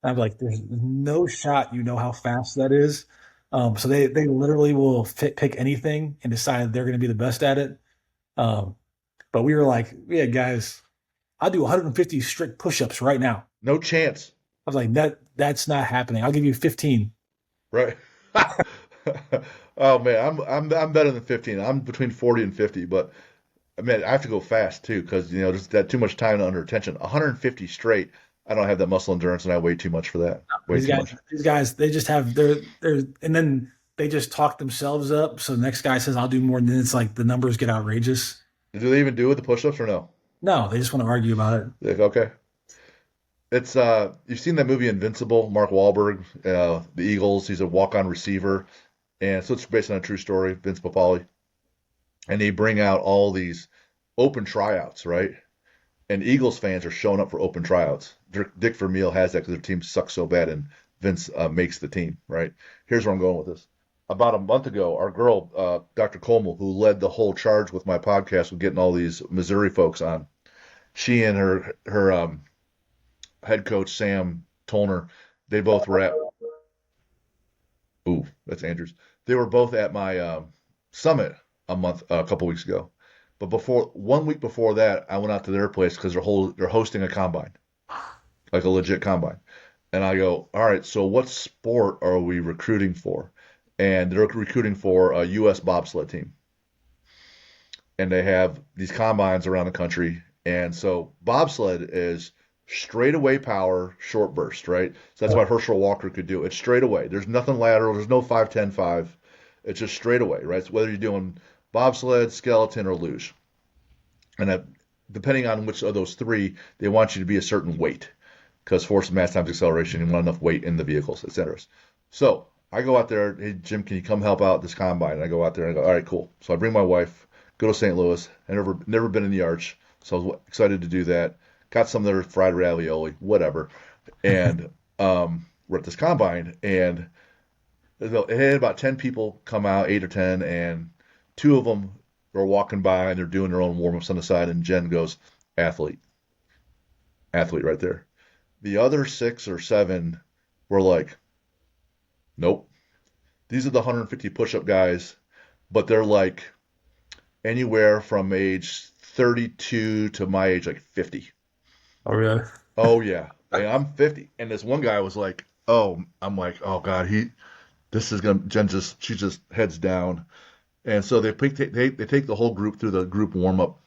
And I'm like, there's no shot you know how fast that is. So they literally will pick anything and decide they're going to be the best at it. Um, but we were like, yeah, guys, I'll do 150 strict push-ups right now. No chance, I was like, that's not happening. I'll give you 15. right? Oh man, I'm better than 15. I'm between 40 and 50, but I mean I have to go fast too because just that too much time under attention. 150 straight. I don't have that muscle endurance, and I weigh too much for that. Way These too guys, much. these guys, they just have and then they just talk themselves up. So the next guy says, "I'll do more," and then it's like the numbers get outrageous. Do they even do it with the push-ups or no? No, they just want to argue about it. Like, okay. It's you've seen that movie Invincible, Mark Wahlberg, the Eagles. He's a walk-on receiver, and so it's based on a true story, Vince Papale. And they bring out all these open tryouts, right? And Eagles fans are showing up for open tryouts. Dick Vermeil has that because their team sucks so bad, and Vince makes the team, right? Here's where I'm going with this. About a month ago, our girl, Dr. Colmel, who led the whole charge with my podcast with getting all these Missouri folks on, she and her head coach Sam Tolner, they both were at. Ooh, that's Andrews. They were both at my summit a couple weeks ago. But 1 week before that, I went out to their place because they're hosting a combine, like a legit combine. And I go, all right, so what sport are we recruiting for? And they're recruiting for a U.S. bobsled team. And they have these combines around the country. And so bobsled is straightaway power, short burst, right? So that's why Herschel Walker could do it. It's straight away. There's nothing lateral. There's no 5-10-5. It's just straight away, right? So whether you're doing bobsled, skeleton, or luge. And depending on which of those three, they want you to be a certain weight because force of mass times acceleration, you want enough weight in the vehicles, etc. So I go out there, hey, Jim, can you come help out this combine? And I go out there and I go, all right, cool. So I bring my wife, go to St. Louis. I never been in the Arch, so I was excited to do that. Got some of their fried ravioli, whatever. And we're at this combine, and it had about 10 people come out, 8 or 10, and two of them are walking by and they're doing their own warm-ups on the side, and Jen goes, athlete. Athlete right there. The other 6 or 7 were like, nope. These are the 150 push-up guys, but they're like anywhere from age 32 to my age, like 50. Oh, really? Oh yeah. and I'm 50, and this one guy was like, "Oh," I'm like, "Oh God, this is gonna." She just heads down, and so they take the whole group through the group warm up,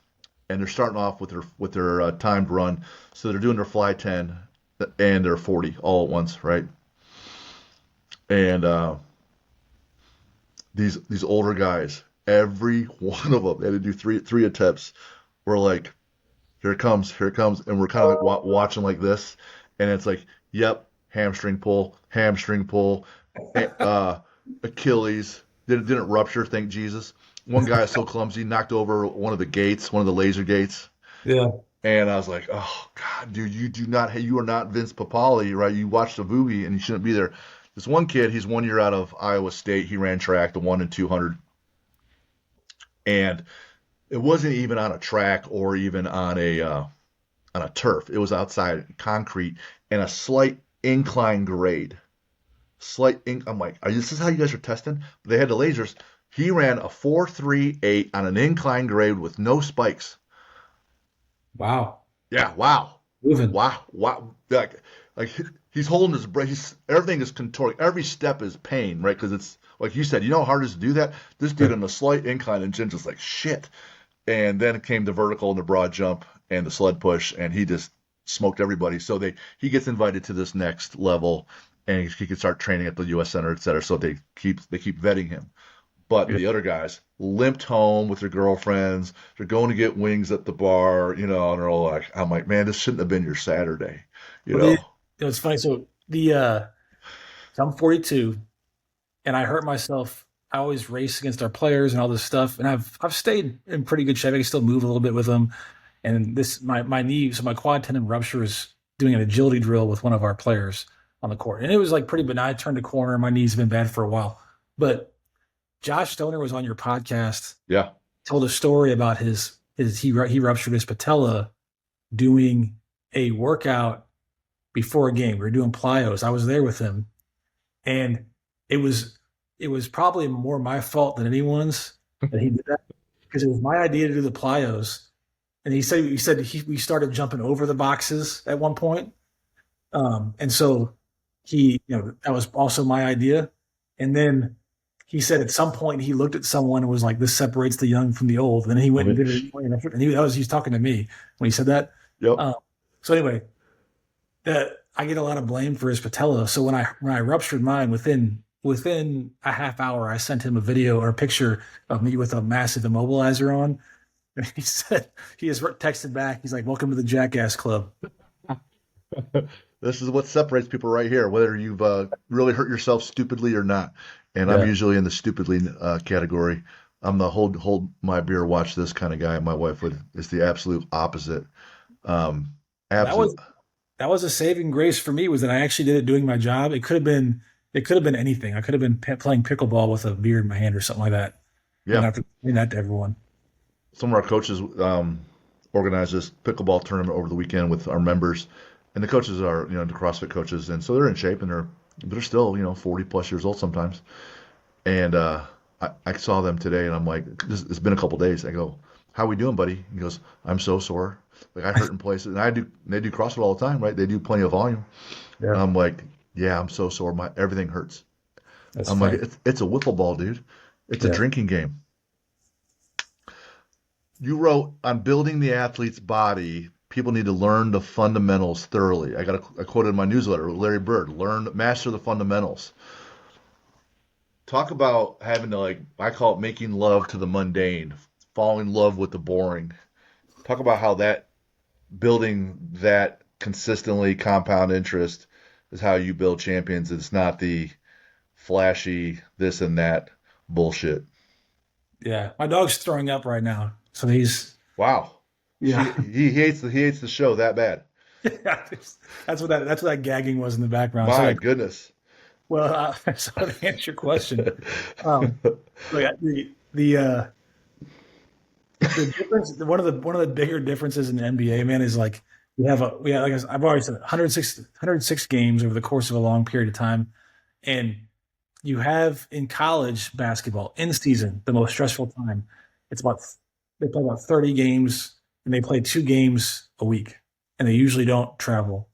and they're starting off with their timed run, so they're doing their fly 10 and their 40 all at once, right? And these older guys, every one of them, they had to do three attempts. We're like, here it comes, and we're kind of like watching like this, and it's like, yep, hamstring pull, uh, Achilles didn't rupture, thank Jesus. One guy is so clumsy, knocked over one of the gates, one of the laser gates, Yeah. and I was like, oh God, dude, you are not Vince Papali, right? You watched the movie, and you shouldn't be there. This one kid, he's 1 year out of Iowa State. He ran track, the 1 and 200, and it wasn't even on a track or even on a turf. It was outside concrete and a slight incline grade. I'm like, this is how you guys are testing? They had the lasers. He ran a 4.38 on an incline grade with no spikes. Wow. Yeah, wow. Moving. Wow. Like he's holding his breath. Everything is contorting. Every step is pain, right? Because it's like you said, you know how hard it is to do that? This dude on a slight incline, and Jim's just like, shit. And then it came the vertical and the broad jump and the sled push, and he just smoked everybody. So he gets invited to this next level, and he can start training at the U.S. Center, et cetera. So they keep vetting him. But Yeah. the other guys limped home with their girlfriends. They're going to get wings at the bar, and they're all like, I'm like, man, this shouldn't have been your Saturday, you Well, know? it's funny. So I'm 42, and I hurt myself. I always race against our players and all this stuff, and I've stayed in pretty good shape. I can still move a little bit with them. And my knee, so my quad tendon rupture is doing an agility drill with one of our players on the court, and it was like pretty benign. I turned a corner. My knee's been bad for a while, but Josh Stoner was on your podcast, Yeah. told a story about he ruptured his patella doing a workout before a game. We were doing plyos. I was there with him, and it was probably more my fault than anyone's that he did that, because it was my idea to do the plyos, and he said we started jumping over the boxes at one point, and so that was also my idea, and then he said at some point he looked at someone and was like, "This separates the young from the old." And then he went and did it anyway, and he's talking to me when he said that. Yep. So anyway, that I get a lot of blame for his patella. So when I ruptured mine, within a half hour, I sent him a video or a picture of me with a massive immobilizer on. And he said he has texted back. He's like, "Welcome to the Jackass Club." This is what separates people right here, whether you've really hurt yourself stupidly or not. And I'm Yeah, usually in the stupidly category. I'm the hold my beer, watch this kind of guy. My wife is the absolute opposite. Um, that absolute. was that was a saving grace for me, was that I actually did it doing my job. It could have been anything. I could have been playing pickleball with a beer in my hand or something like that. I don't Yeah. have to explain that to everyone. Some of our coaches organized this pickleball tournament over the weekend with our members, and the coaches are the CrossFit coaches, and so they're in shape, and they're still 40 plus years old sometimes. And I saw them today, and I'm like, it's been a couple days. I go, how we doing, buddy? He goes, I'm so sore. Like, I hurt in places, and they do CrossFit all the time, right? They do plenty of volume. And Yeah, I'm like, yeah, I'm so sore. Everything hurts. that's I'm like, funny. it's a wiffle ball, dude. It's a Yeah. drinking game. You wrote on building the athlete's body, people need to learn the fundamentals thoroughly. I quoted in my newsletter, Larry Bird, master the fundamentals. Talk about having to, like, I call it making love to the mundane, falling in love with the boring. Talk about how building that consistently compound interest is how you build champions. It's not the flashy this and that bullshit. Yeah. My dog's throwing up right now. So he's, Wow. yeah. He hates the show that bad. That's what that gagging was in the background. So My like, goodness. well, so to answer your question, um, like the difference, one of the bigger differences in the NBA, man, is like we have like I've already said, 106 games over the course of a long period of time, and you have in college basketball in season the most stressful time. It's about They play about 30 games, and they play 2 games a week, and they usually don't travel.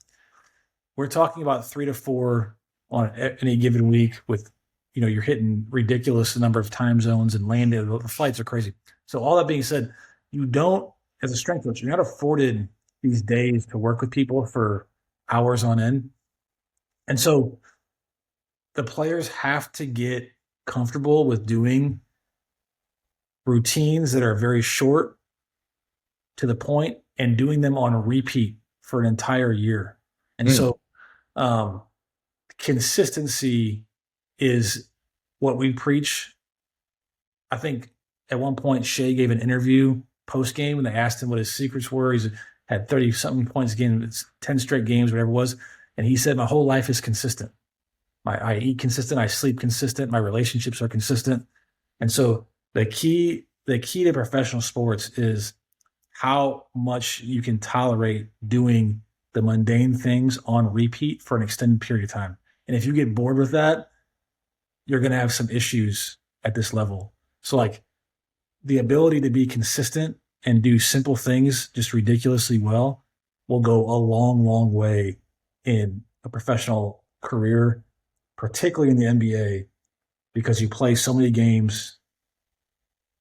we're talking about 3 to 4 on any given week with, you're hitting ridiculous number of time zones and landing. The flights are crazy. So all that being said, you don't, as a strength coach, you're not afforded these days to work with people for hours on end. And so the players have to get comfortable with doing routines that are very short to the point and doing them on a repeat for an entire year. And Mm. so consistency is what we preach. I think at one point Shea gave an interview post game and they asked him what his secrets were. He's had 30 something points again. It's 10 straight games, whatever it was. And he said, my whole life is consistent. I eat consistent. I sleep consistent. My relationships are consistent. And so the key to professional sports is how much you can tolerate doing the mundane things on repeat for an extended period of time. And if you get bored with that, you're going to have some issues at this level. So like the ability to be consistent and do simple things just ridiculously well will go a long, long way in a professional career, particularly in the NBA, because you play so many games.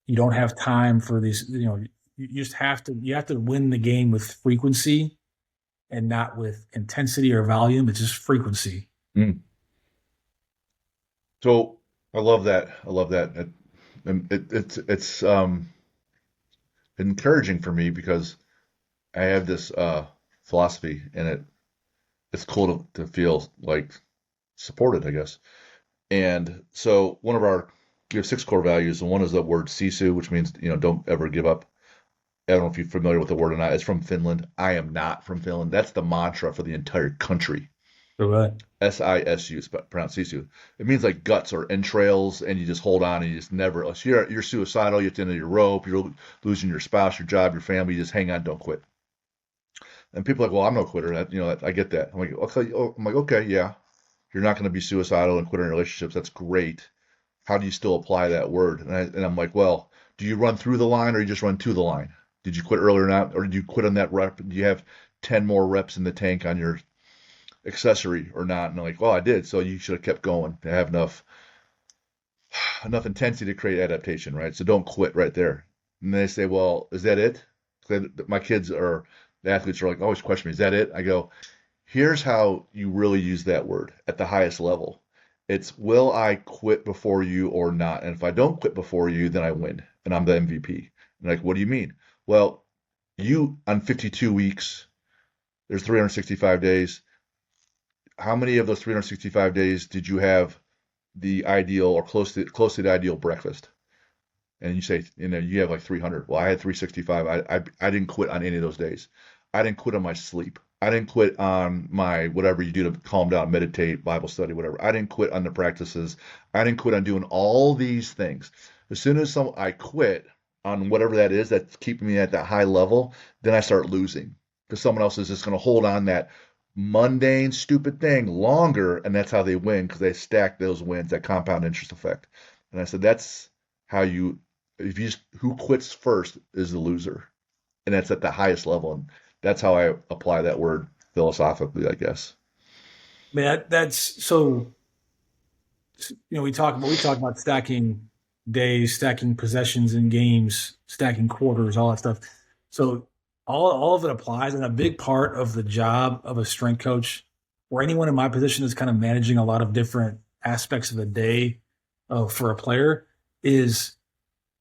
You don't have time for these, you just you have to win the game with frequency and not with intensity or volume. It's just frequency. Mm. So I love that. I love that. It's encouraging for me because I have this philosophy, and it's cool to feel like supported, I guess. And so we have 6 core values, and one is the word sisu, which means don't ever give up. I don't know if you're familiar with the word or not. It's from Finland. I am not from Finland. That's the mantra for the entire country. Right. SISU, pronounced sisu. It means like guts or entrails, and you just hold on and you just never. So you're suicidal. You're at the end of your rope. You're losing your spouse, your job, your family. You just hang on, don't quit. And people are like, well, I'm no quitter. I get that. I'm like, okay, okay, yeah. You're not going to be suicidal and quit on relationships. That's great. How do you still apply that word? And I'm like, well, do you run through the line or you just run to the line? Did you quit early or not? Or did you quit on that rep? Do you have 10 more reps in the tank on your accessory or not? And I'm like, well, I did. So you should have kept going to have enough intensity to create adaptation, right? So don't quit right there. And they say, well, is that it? My kids or the athletes are like, always question me, is that it? I go, here's how you really use that word at the highest level. It's will I quit before you or not? And if I don't quit before you, then I win and I'm the MVP. And like, what do you mean? Well, you on 52 weeks, there's 365 days. How many of those 365 days did you have the ideal or close to the ideal breakfast? And you say, you have like 300. Well, I had 365. I didn't quit on any of those days. I didn't quit on my sleep. I didn't quit on my whatever you do to calm down, meditate, Bible study, whatever. I didn't quit on the practices. I didn't quit on doing all these things. As soon as I quit on whatever that is that's keeping me at that high level, then I start losing because someone else is just going to hold on that mundane, stupid thing longer, and that's how they win because they stack those wins, that compound interest effect. And I said, that's how who quits first is the loser, and that's at the highest level. And that's how I apply that word philosophically, I guess. I mean, that's so. We talk about stacking days, stacking possessions in games, stacking quarters, all that stuff. So all of it applies, and a big part of the job of a strength coach, or anyone in my position is kind of managing a lot of different aspects of the day for a player, is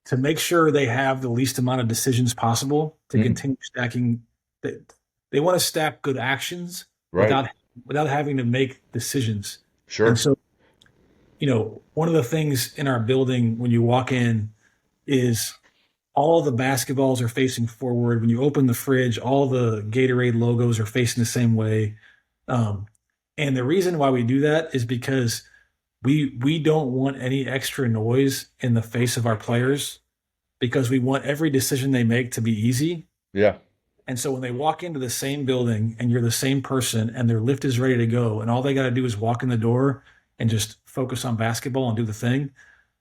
to make sure they have the least amount of decisions possible to continue stacking. They want to stack good actions Right. without having to make decisions. And Sure. so, one of the things in our building when you walk in is all the basketballs are facing forward. When you open the fridge, all the Gatorade logos are facing the same way. And the reason why we do that is because we don't want any extra noise in the face of our players, because we want every decision they make to be easy. Yeah. And so when they walk into the same building and you're the same person and their lift is ready to go and all they got to do is walk in the door and just focus on basketball and do the thing,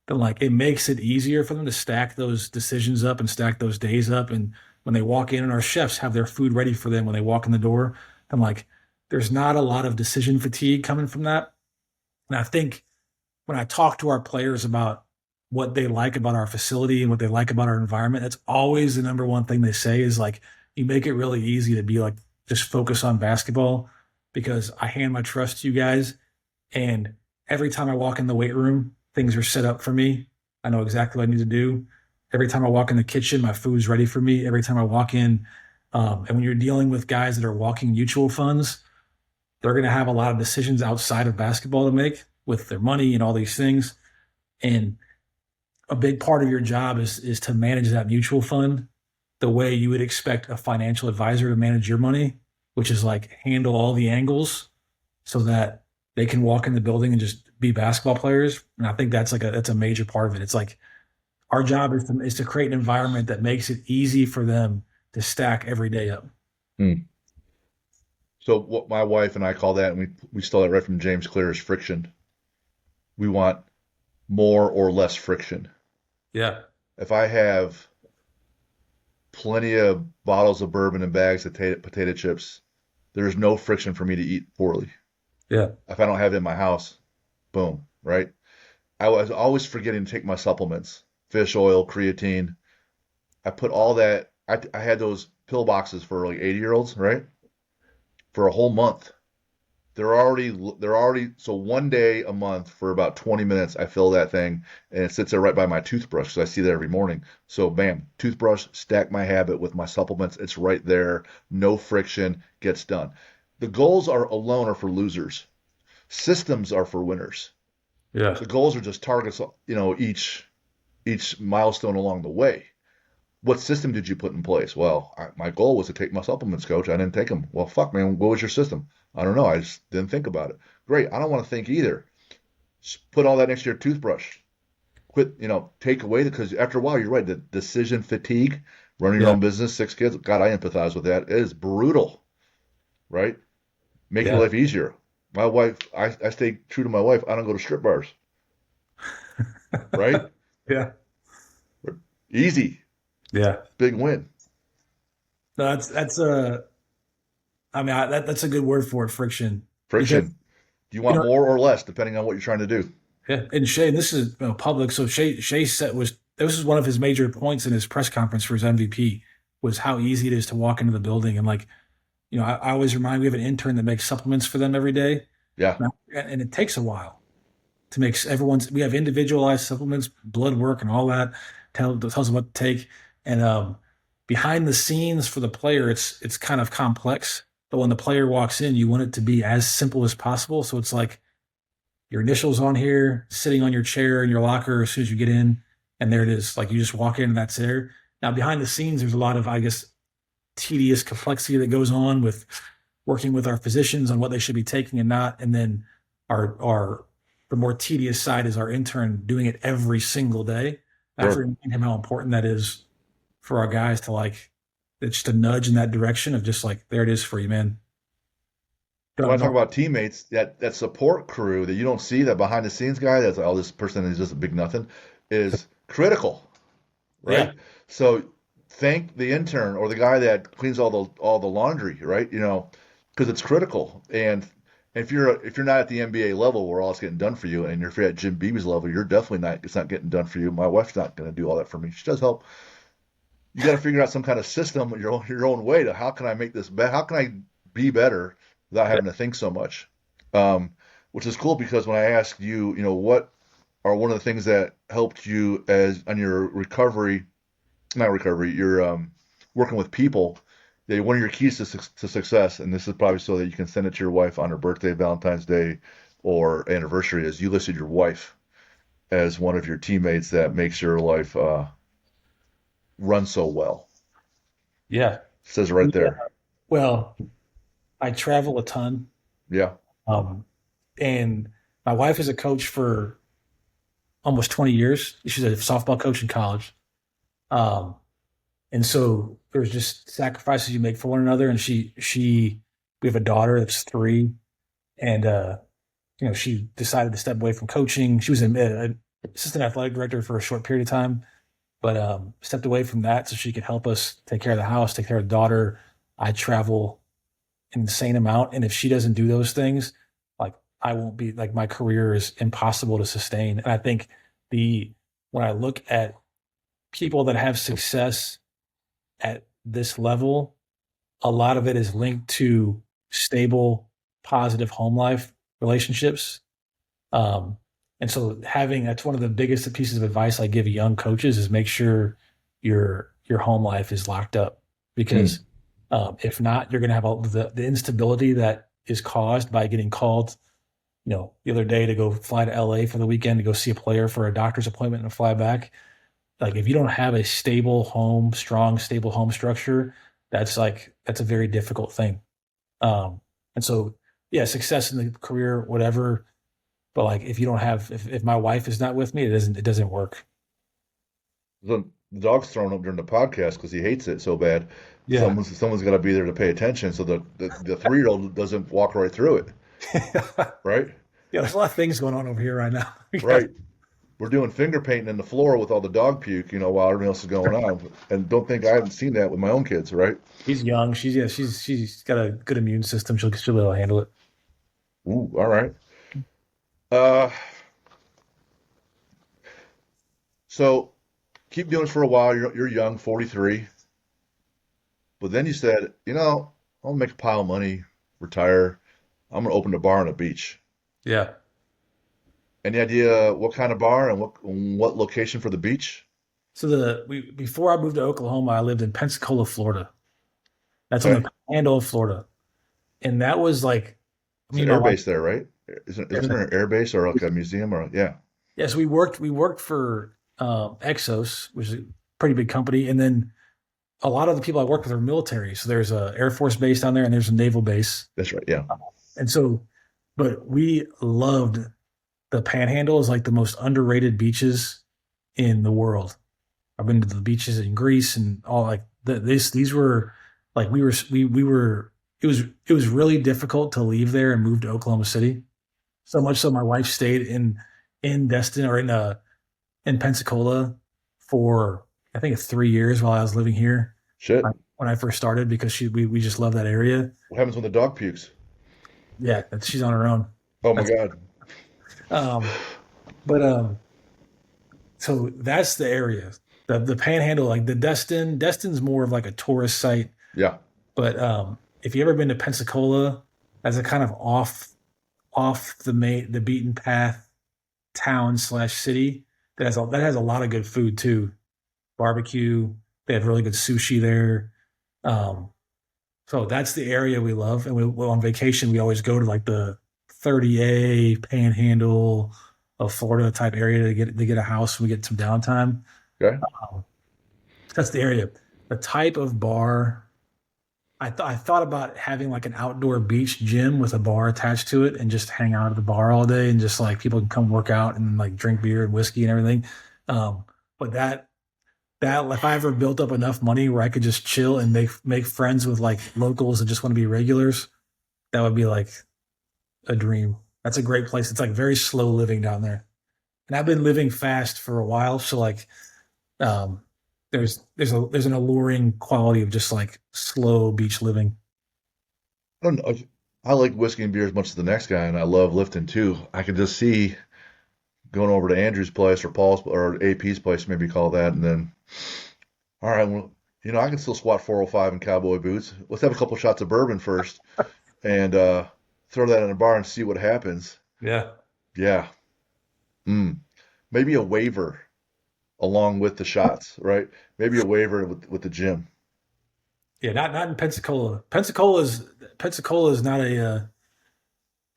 then like it makes it easier for them to stack those decisions up and stack those days up. And when they walk in and our chefs have their food ready for them when they walk in the door, I'm like, there's not a lot of decision fatigue coming from that. And I think when I talk to our players about what they like about our facility and what they like about our environment, that's always the number one thing they say is like, you make it really easy to be like, just focus on basketball because I hand my trust to you guys. And every time I walk in the weight room, things are set up for me. I know exactly what I need to do. Every time I walk in the kitchen, my food's ready for me. Every time I walk in, and when you're dealing with guys that are walking mutual funds, they're going to have a lot of decisions outside of basketball to make with their money and all these things. And a big part of your job is to manage that mutual fund the way you would expect a financial advisor to manage your money, which is like handle all the angles so that they can walk in the building and just be basketball players. And I think that's a major part of it. It's like our job is to create an environment that makes it easy for them to stack every day up. Hmm. So what my wife and I call that, and we stole that right from James Clear, is friction. We want more or less friction. Yeah. If I have plenty of bottles of bourbon and bags of potato chips, there's no friction for me to eat poorly. Yeah. If I don't have it in my house, boom, right? I was always forgetting to take my supplements, fish oil, creatine. I put all that. I had those pill boxes for like 80-year-olds, right? For a whole month. They're already so one day a month for about 20 minutes I fill that thing and it sits there right by my toothbrush because I see that every morning. So bam, toothbrush, stack my habit with my supplements. It's right there. No friction, gets done. The goals are alone are for losers. Systems are for winners. Yeah. The goals are just targets, each milestone along the way. What system did you put in place? Well, my goal was to take my supplements, coach. I didn't take them. Well, fuck, man. What was your system? I don't know. I just didn't think about it. Great. I don't want to think either. Just put all that next to your toothbrush. Quit, take away because after a while, you're right. The decision fatigue, running your Yeah. own business, 6 kids. God, I empathize with that. It is brutal, right? Make your Yeah. life easier. My wife, I stay true to my wife. I don't go to strip bars, right? Yeah. Easy. Yeah. Big win. No, that's a good word for it, friction. Because Friction. Do you you want know, more or less, depending on what you're trying to do? yeah, and Shea, this is public. So Shea said this was one of his major points in his press conference for his MVP was how easy it is to walk into the building and like, I always remind we have an intern that makes supplements for them every day, Yeah. and it takes a while to make everyone's. We have individualized supplements, blood work, and all that tells them what to take. And behind the scenes for the player, it's kind of complex. But when the player walks in, you want it to be as simple as possible. So it's like your initials on here, sitting on your chair in your locker as soon as you get in, and there it is. Like you just walk in and that's there. Now behind the scenes, there's a lot of, I guess, tedious complexity that goes on with working with our physicians on what they should be taking and not. And then our the more tedious side is our intern doing it every single day. I have to Sure. remind him how important that is for our guys to like it's just a nudge in that direction of just like there it is for you, man. So when I Don't talk don't about teammates, that support crew that you don't see, that behind the scenes guy, that's like, oh, this person is just a big nothing, is critical, yeah, right? So thank the intern or the guy that cleans all the laundry, right? Because it's critical. And if you're not at the NBA level where all it's getting done for you, and if you're at Jim Beebe's level, you're definitely not. It's not getting done for you. My wife's not going to do all that for me. She does help. You got to figure out some kind of system your own way to how can I make this better? How can I be better without yeah, having to think so much? Um, which is cool because when I asked you, what are one of the things that helped you as on your recovery, not recovery, you're working with people. One of your keys to success, and this is probably so that you can send it to your wife on her birthday, Valentine's Day, or anniversary, is you listed your wife as one of your teammates that makes your life run so well. yeah. It says it right Yeah. there. Well, I travel a ton, Yeah. um, and my wife is a coach for almost 20 years. She's a softball coach in college. Um, and so there's just sacrifices you make for one another. And we have a daughter that's 3, and she decided to step away from coaching. She was an assistant athletic director for a short period of time, but stepped away from that so she could help us take care of the house, take care of the daughter. I travel insane amount. And if she doesn't do those things, like I won't be like my career is impossible to sustain. And I think the when I look at people that have success at this level, a lot of it is linked to stable, positive home life relationships. Um, and so having that's one of the biggest pieces of advice I give young coaches is make sure your home life is locked up because Mm. if not, you're going to have all the instability that is caused by getting called. The other day to go fly to LA for the weekend to go see a player for a doctor's appointment and fly back. Like if you don't have a stable home, strong, stable home structure, that's a very difficult thing. And so, yeah, success in the career, whatever. But like, if you don't have, if my wife is not with me, it doesn't work. The dog's throwing up during the podcast because he hates it so bad. Yeah. Someone's got to be there to pay attention so the 3-year-old doesn't walk right through it, Yeah, right? there's a lot of things going on over here right now. We got, Right. We're doing finger painting in the floor with all the dog puke, while everything else is going on. And don't think I haven't seen that with my own kids, right? she's young. She's got a good immune system. She'll be able to handle it. Ooh, all right. Uh, so keep doing this for a while. You're young, 43, but then you said, I'll make a pile of money, retire. I'm gonna open a bar on a beach. Yeah. Any idea what kind of bar and what location for the beach? So before I moved to Oklahoma, I lived in Pensacola, Florida. That's on Okay. the panhandle of Florida, and that was like, I It's an mean, air my base there, right? Isn't there an air base or like a museum or yeah? yes, we worked for Exos, which is a pretty big company, and then a lot of the people I work with are military. So there's a Air Force base down there, and there's a naval base, That's right. Yeah. and so, but we loved the Panhandle is like the most underrated beaches in the world. I've been to the beaches in Greece and all like these were like we were it was really difficult to leave there and move to Oklahoma City. So much so my wife stayed in Destin or in Pensacola for I think 3 years while I was living here Shit. when I first started because we just love that area. What happens when the dog pukes? Yeah, she's on her own. Oh my That's God. um but so that's the area. The Panhandle, like the Destin's more of like a tourist site. Yeah. But if you ever been to Pensacola as a kind of off the beaten path town slash city that has a lot of good food too. Barbecue. They have really good sushi there. Um, so that's the area we love. And on vacation we always go to like the 30A Panhandle of Florida type area to get a house. We get some downtime. Okay. Um, that's the area. The type of bar I thought about having like an outdoor beach gym with a bar attached to it and just hang out at the bar all day and just like people can come work out and like drink beer and whiskey and everything. But that if I ever built up enough money where I could just chill and make friends with like locals that just want to be regulars, that would be like a dream. That's a great place. It's like very slow living down there. And I've been living fast for a while, so like um, there's an alluring quality of just like slow beach living. I don't know. I like whiskey and beer as much as the next guy, and I love lifting too. I could just see going over to Andrew's place or Paul's or AP's place, maybe call that, and then, all right, well, I can still squat 405 in cowboy boots. Let's have a couple shots of bourbon first and throw that in a bar and see what happens. Yeah. Yeah. Mm. Maybe a waiver along with the shots, right? Maybe a waiver with the gym. Yeah, not in Pensacola. Pensacola is not a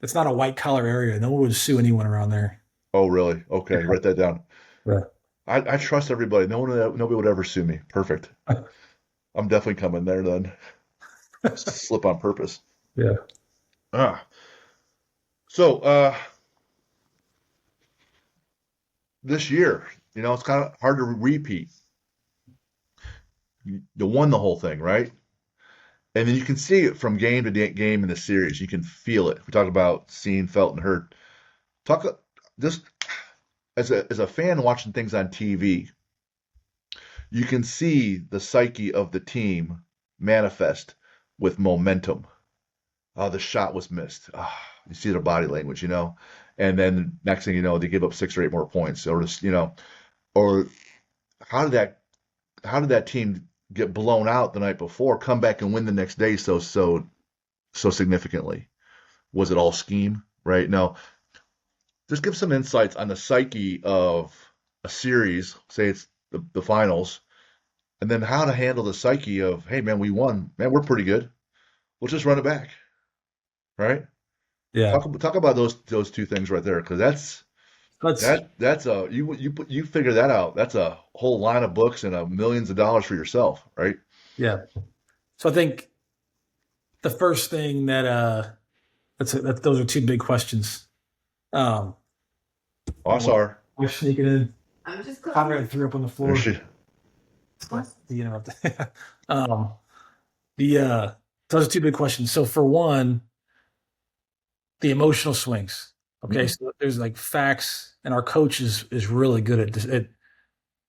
it's not a white collar area. No one would sue anyone around there. Oh, really? Okay, write that down. Yeah. I trust everybody. Nobody would ever sue me. Perfect. I'm definitely coming there then. Slip on purpose. Yeah. Ah. So this year, it's kind of hard to repeat. You won the whole thing, right? And then you can see it from game to game in the series. You can feel it. We talk about seen, felt, and heard. Talk just as a fan watching things on TV, you can see the psyche of the team manifest with momentum. oh, the shot was missed. Ah, you see their body language, and then next thing you know, they give up 6 or 8 more points, or just, or how did that how did that team get blown out the night before, come back and win the next day so significantly? Was it all scheme? Right? No, just give some insights on the psyche of a series, say it's the finals, and then how to handle the psyche of, hey man, we won, man, we're pretty good. We'll just run it back, right? Yeah. Talk about those two things right there, because Let's that's a you figure that out. That's a whole line of books and millions of dollars for yourself, right? yeah. So I think the first thing those are two big questions. Um, Oh, I saw her. we're sneaking in. I'm just Conrad threw up on the There floor. she. The interrupt. um, the those are two big questions. So for one, the emotional swings. Okay, Mhm. so there's like facts, and our coach is really good at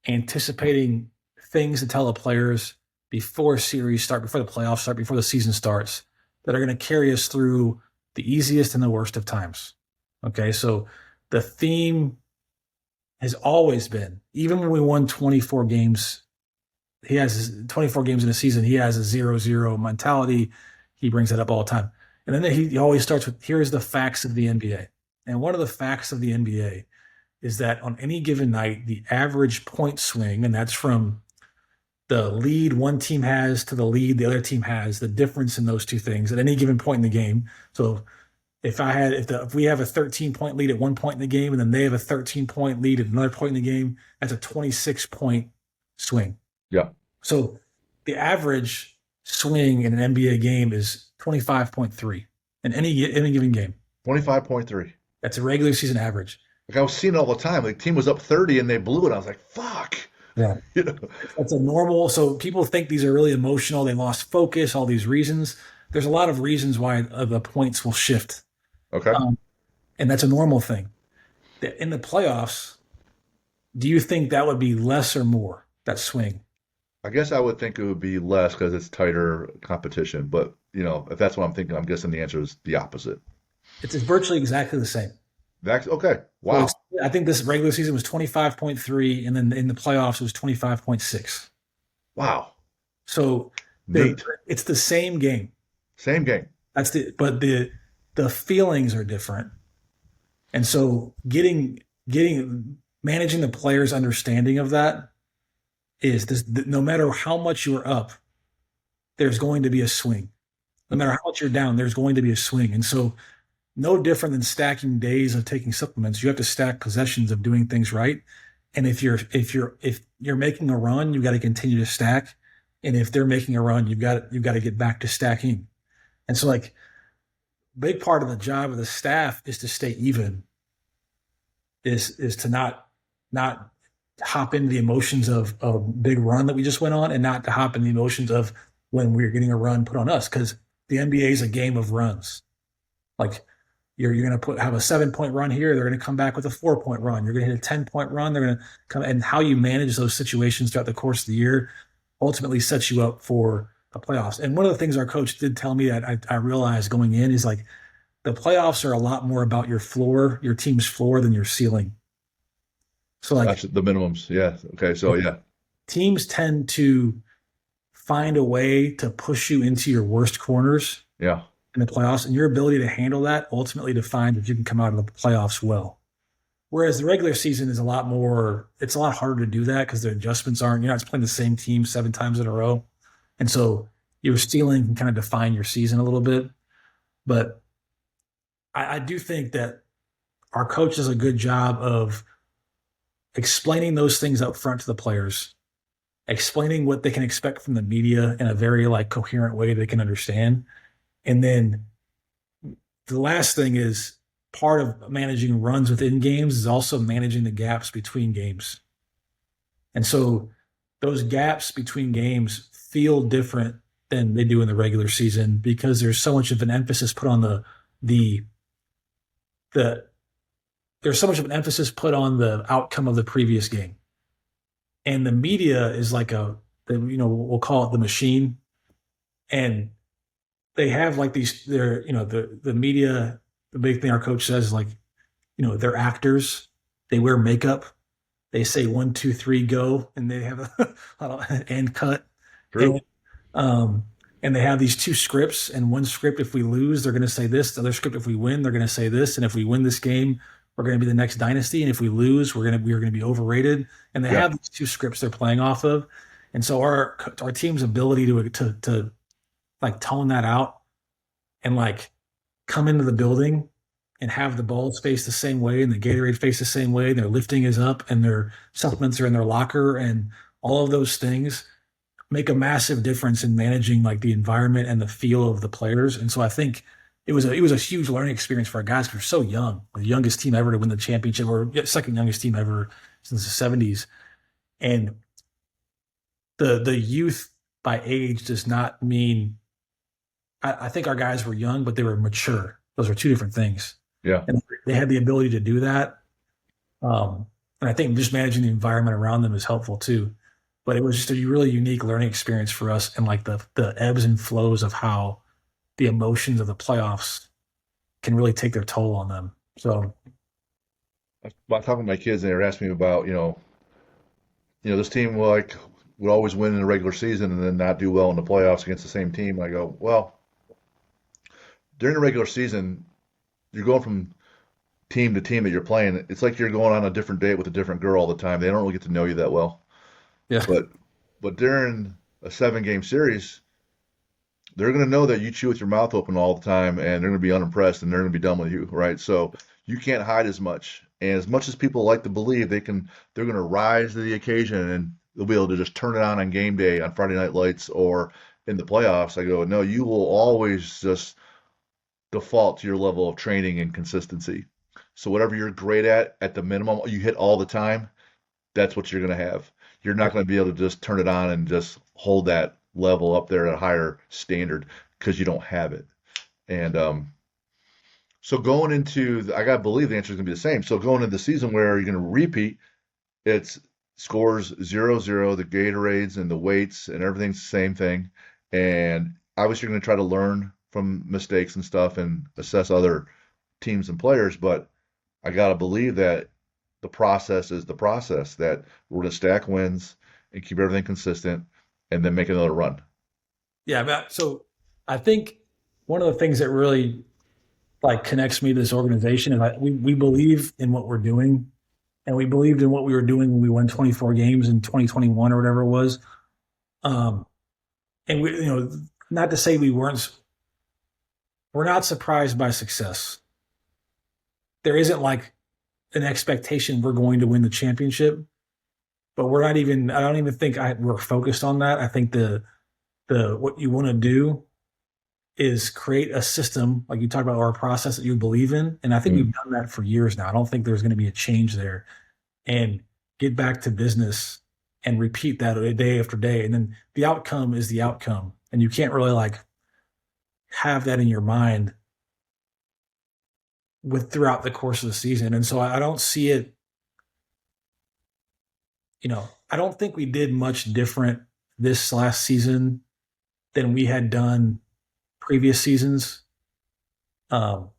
anticipating things to tell the players before series start, before the playoffs start, before the season starts, that are going to carry us through the easiest and the worst of times. Okay, so the theme has always been, even when we won 24 games, he has 24 games in a season, he has a 0-0 mentality. He brings that up all the time. And then he always starts with, here's the facts of the NBA. And one of the facts of the NBA is that on any given night, the average point swing, and that's from the lead one team has to the lead the other team has, the difference in those two things at any given point in the game. So if we have a 13-point lead at one point in the game, and then they have a 13-point lead at another point in the game, that's a 26-point swing. Yeah, So the average swing in an NBA game is 25.3 in any given game. 25.3. That's a regular season average. Like I was seeing it all the time. Like team was up 30 and they blew it. I was like, fuck. Yeah. You know? That's a normal. So people think these are really emotional. They lost focus, all these reasons. There's a lot of reasons why the points will shift. Okay. And that's a normal thing. In the playoffs, do you think that would be less or more, that swing? I guess I would think it would be less because it's tighter competition. But if that's what I'm thinking, I'm guessing the answer is the opposite. It's virtually exactly the same. That's okay. So Wow. I think this regular season was 25.3, and then in the playoffs it was 25.6. Wow. So Neat. it's the same game. Same game. But the feelings are different. And so managing the players' understanding of that is this: no matter how much you're up, there's going to be a swing. No matter how much you're down, there's going to be a swing. And so no different than stacking days of taking supplements. You have to stack possessions of doing things right. And if you're making a run, you got to continue to stack. And if they're making a run, you've got to get back to stacking. And so like big part of the job of the staff is to stay even, is to not hop into the emotions of a big run that we just went on, and not to hop in the emotions of when we're getting a run put on us, because the NBA is a game of runs. Like you're going to have a 7-point run here. They're going to come back with a 4-point run. You're going to hit a 10-point run. They're going to come, and how you manage those situations throughout the course of the year ultimately sets you up for the playoffs. And one of the things our coach did tell me that I realized going in is like the playoffs are a lot more about your floor, your team's floor, than your ceiling. So like That's the minimums. Yeah. Okay. So yeah. teams tend to find a way to push you into your worst corners Yeah. in the playoffs, and your ability to handle that ultimately defines if you can come out of the playoffs well. Whereas the regular season is it's a lot harder to do that because the adjustments you're not playing the same team 7 times in a row. And so your ceiling can kind of define your season a little bit. But I do think that our coach does a good job of explaining those things up front to the players, explaining what they can expect from the media in a very like coherent way they can understand. And then the last thing is, part of managing runs within games is also managing the gaps between games. And so those gaps between games feel different than they do in the regular season because there's so much of an emphasis put on there's so much of an emphasis put on the outcome of the previous game. And the media is like we'll call it the machine. And they have like these, they're, the media, the big thing our coach says is like, they're actors. They wear makeup. They say one, two, three, go, and they have a end cut. And True. um, and they have these two scripts, and one script, if we lose, they're going to say this. The other script, if we win, they're going to say this. And if we win this game, we're going to be the next dynasty. And if we lose, we're going to be overrated. And they Yeah. have these two scripts they're playing off of. And so our team's ability to like tone that out and like come into the building and have the balls face the same way and the Gatorade face the same way, and their lifting is up and their supplements are in their locker and all of those things make a massive difference in managing like the environment and the feel of the players. And so I think it was a huge learning experience for our guys because we're so young. We're the youngest team ever to win the championship, or second youngest team ever since the 70s. And the youth by age does not mean I think our guys were young, but they were mature. Those are two different things. Yeah. And they had the ability to do that. And I think just managing the environment around them is helpful too. But it was just a really unique learning experience for us, and like the ebbs and flows of how the emotions of the playoffs can really take their toll on them. So By talking to my kids, and they were asking me about, this team would always win in the regular season and then not do well in the playoffs against the same team. I go, well, during the regular season, you're going from team to team that you're playing. It's like you're going on a different date with a different girl all the time. They don't really get to know you that well. yeah, But during a 7 game series, they're going to know that you chew with your mouth open all the time, and they're going to be unimpressed, and they're going to be done with you, right? So you can't hide as much. And as much as people like to believe they're going to rise to the occasion and they'll be able to just turn it on game day on Friday Night Lights or in the playoffs. I go, no, you will always just default to your level of training and consistency. So whatever you're great at the minimum, you hit all the time, that's what you're going to have. You're not going to be able to just turn it on and just hold that level up there at a higher standard because you don't have it. And so going into, I got to believe the answer is going to be the same. So going into the season where you're going to repeat, it's scores 0-0, the Gatorades and the weights and everything's the same thing. And obviously you're going to try to learn from mistakes and stuff and assess other teams and players, but I got to believe that the process is the process, that we're going to stack wins and keep everything consistent and then make another run. yeah. So I think one of the things that really like connects me to this organization is we believe in what we're doing, and we believed in what we were doing when we won 24 games in 2021 or whatever it was. Um, and we, not to say we're not surprised by success. There isn't like an expectation we're going to win the championship, but we're not even. I don't even think we're focused on that. I think the what you want to do is create a system like you talked about, or a process that you believe in, and I think Mm. we've done that for years now. I don't think there's going to be a change there, and get back to business and repeat that day after day, and then the outcome is the outcome, and you can't really like have that in your mind with throughout the course of the season. And so I don't see it, I don't think we did much different this last season than we had done previous seasons. Um,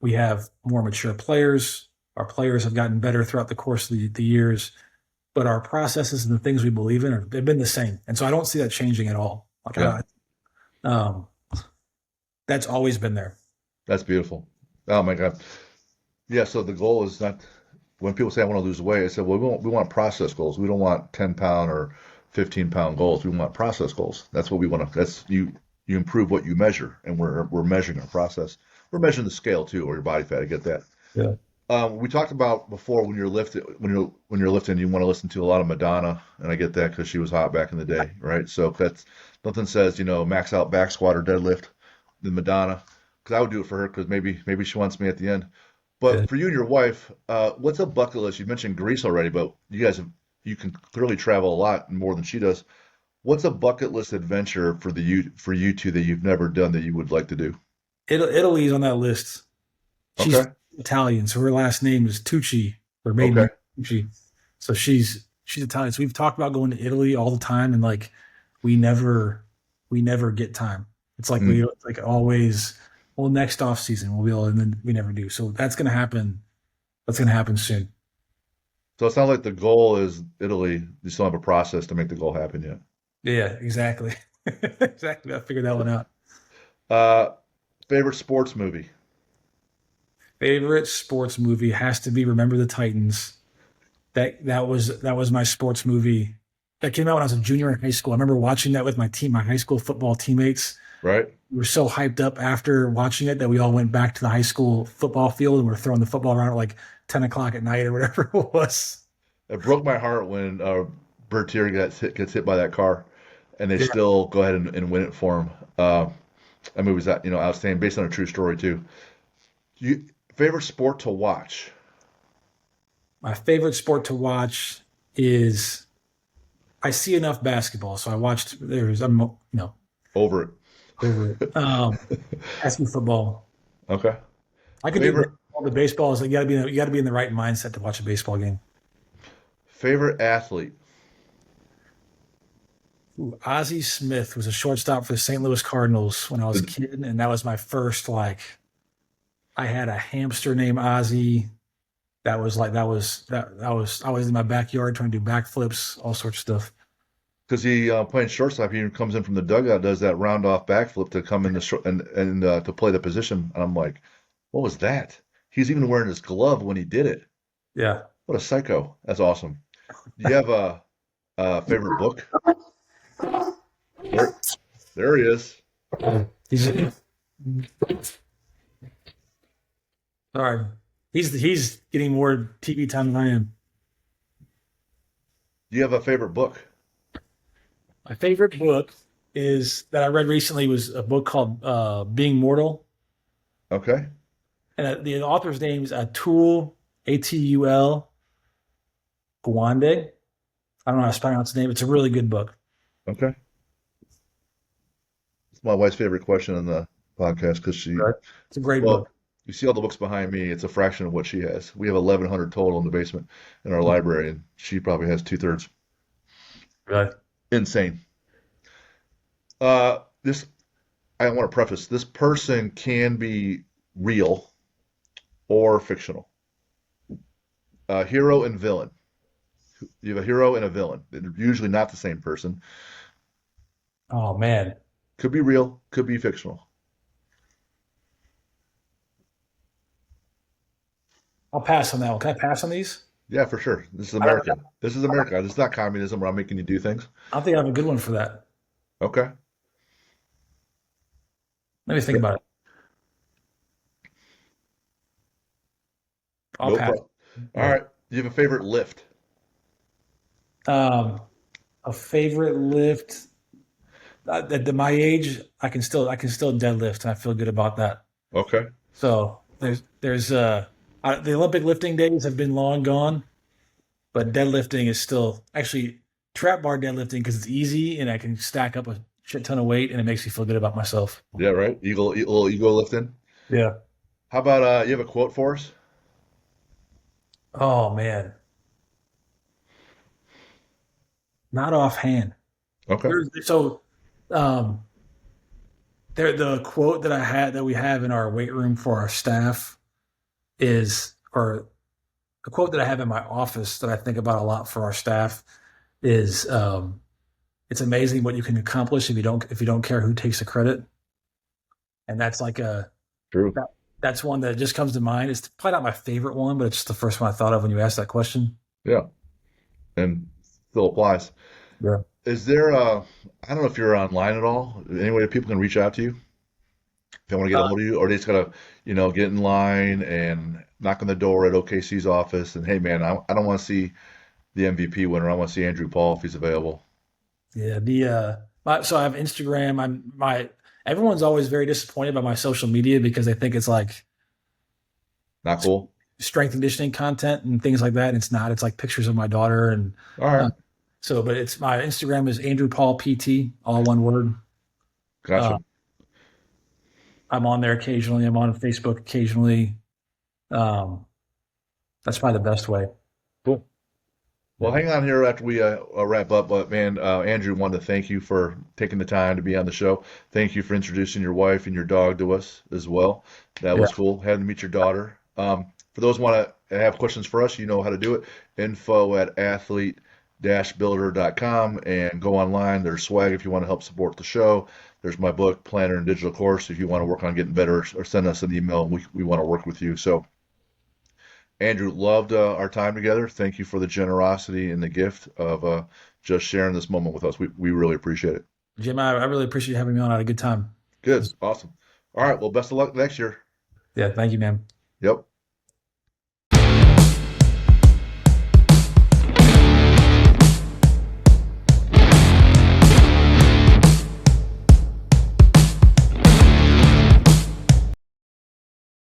we have more mature players. Our players have gotten better throughout the course of the years, but our processes and the things we believe in they've been the same. And so I don't see that changing at all. Like Yeah, um, that's always been there. that's beautiful. Oh my God. Yeah, so the goal is not when people say I want to lose weight, I said, well, we want process goals. We don't want 10-pound or 15-pound goals. We want process goals. That's what we want to. That's you improve what you measure, and we're measuring our process. We're measuring the scale too, or your body fat. I get that. Yeah. We talked about before when you're lifting, when you're lifting, you want to listen to a lot of Madonna, and I get that because she was hot back in the day, right? So that's nothing says max out back squat or deadlift than Madonna, because I would do it for her because maybe she wants me at the end. Yeah. But for you and your wife, what's a bucket list? You mentioned Greece already, but you can clearly travel a lot more than she does. What's a bucket list adventure for you two that you've never done that you would like to do? Italy's on that list. She's Okay, Italian, so her last name is Tucci, or maiden okay. name is Tucci. So she's Italian. So we've talked about going to Italy all the time, and like we never we never get time. It's like Mm. it's like always, well, next off season we'll be able, and then we never do. So that's going to happen. That's going to happen soon. So it sounds like the goal is Italy. You still have a process to make the goal happen yet. Yeah, exactly. Exactly. I figured that one out. Uh, Favorite sports movie? Favorite sports movie has to be Remember the Titans. That was my sports movie that came out when I was a junior in high school. I remember watching that with my team, my high school football teammates. Right? We were so hyped up after watching it that we all went back to the high school football field and we're throwing the football around at like 10 o'clock at night or whatever it was. It broke my heart when Bertier gets hit by that car, and they Yeah. still go ahead and win it for him. That movie's outstanding, based on a true story too. You Favorite sport to watch? My favorite sport to watch is I see enough basketball, so I watched. Over Over it. it. Asking football. Okay. I could do Favorite baseball. The baseball is like you got to be in the right mindset to watch a baseball game. favorite athlete? Ooh, Ozzie Smith was a shortstop for the St. Louis Cardinals when I was a kid, and that was my first like. I had a hamster named Ozzie. That was I was in my backyard trying to do backflips, all sorts of stuff. Because he playing shortstop, he comes in from the dugout, does that round off backflip to come in the short and to play the position, and I'm like, what was that? He's even wearing his glove when he did it. Yeah. What a psycho! That's awesome. Do you have a favorite book? There, there he is. He's sorry. He's getting more TV time than I am. Do you have a favorite book? My favorite book is that I read recently was a book called Being Mortal. Okay, And the author's name is Atul Atul Gawande. I don't know how to pronounce his name. It's a really good book. okay. It's my wife's favorite question on the podcast because Right. It's a great well, book. you see all the books behind me. It's a fraction of what she has. We have 1,100 total in the basement in our library, and she probably has two-thirds. Right. Insane. This I want to preface. This person can be real or fictional. Hero and villain. You have a hero and a villain. They're usually not the same person. Oh man, Could be real, could be fictional. I'll pass on that one. Can I pass on these? Yeah, for sure. This is I don't. America. This is America. This is not communism where I'm making you do things. I don't think I have a good one for that. Okay. Let me think about it. I'll No pass. problem. All right. Do you have a favorite lift? Um, a favorite lift at my age, I can still deadlift, and I feel good about that. Okay. So the Olympic lifting days have been long gone, but deadlifting is still actually trap bar deadlifting because it's easy and I can stack up a shit ton of weight and it makes me feel good about myself. Yeah, right. Little ego lifting. Yeah. How about you have a quote for us? Oh man, not offhand. Okay. So um, the quote that we have in our weight room for our staff is, or a quote that I have in my office that I think about a lot for our staff is, it's amazing what you can accomplish if you don't care who takes the credit. And that's like True. that, that's one that just comes to mind. It's probably not my favorite one, but it's just the first one I thought of when you asked that question. Yeah. And still applies. Yeah. Is there I don't know if you're online at all. Any way that people can reach out to you if they want to get a Uh, hold of you, or they just gotta, get in line and knock on the door at OKC's office and hey man, I don't want to see the MVP winner. I want to see Andrew Paul if he's available. yeah. So I have Instagram. Everyone's always very disappointed by my social media because they think it's like Not cool. strength and conditioning content and things like that. And it's not. It's like pictures of my daughter and All uh, right. but it's my Instagram is Andrew Paul PT, all one word. Uh, Gotcha. I'm on there occasionally. I'm on Facebook occasionally. Um, that's probably the best way. Cool. Well, Yeah. hang on here after we wrap up. But man, Andrew wanted to thank you for taking the time to be on the show. Thank you for introducing your wife and your dog to us as well. That Yeah. was cool. Had to meet your daughter. For those who want to have questions for us, you know how to do it. Info at athlete-builder.com and go online. There's swag if you want to help support the show. There's my book, Planner and Digital Course, if you want to work on getting better, or send us an email. We want to work with you. So Andrew, loved our time together. Thank you for the generosity and the gift of just sharing this moment with us. We really appreciate it. Jim, I really appreciate you having me on. I had a good time. Good. Awesome. All right. Well, best of luck next year. Yeah. Thank you, man. Yep.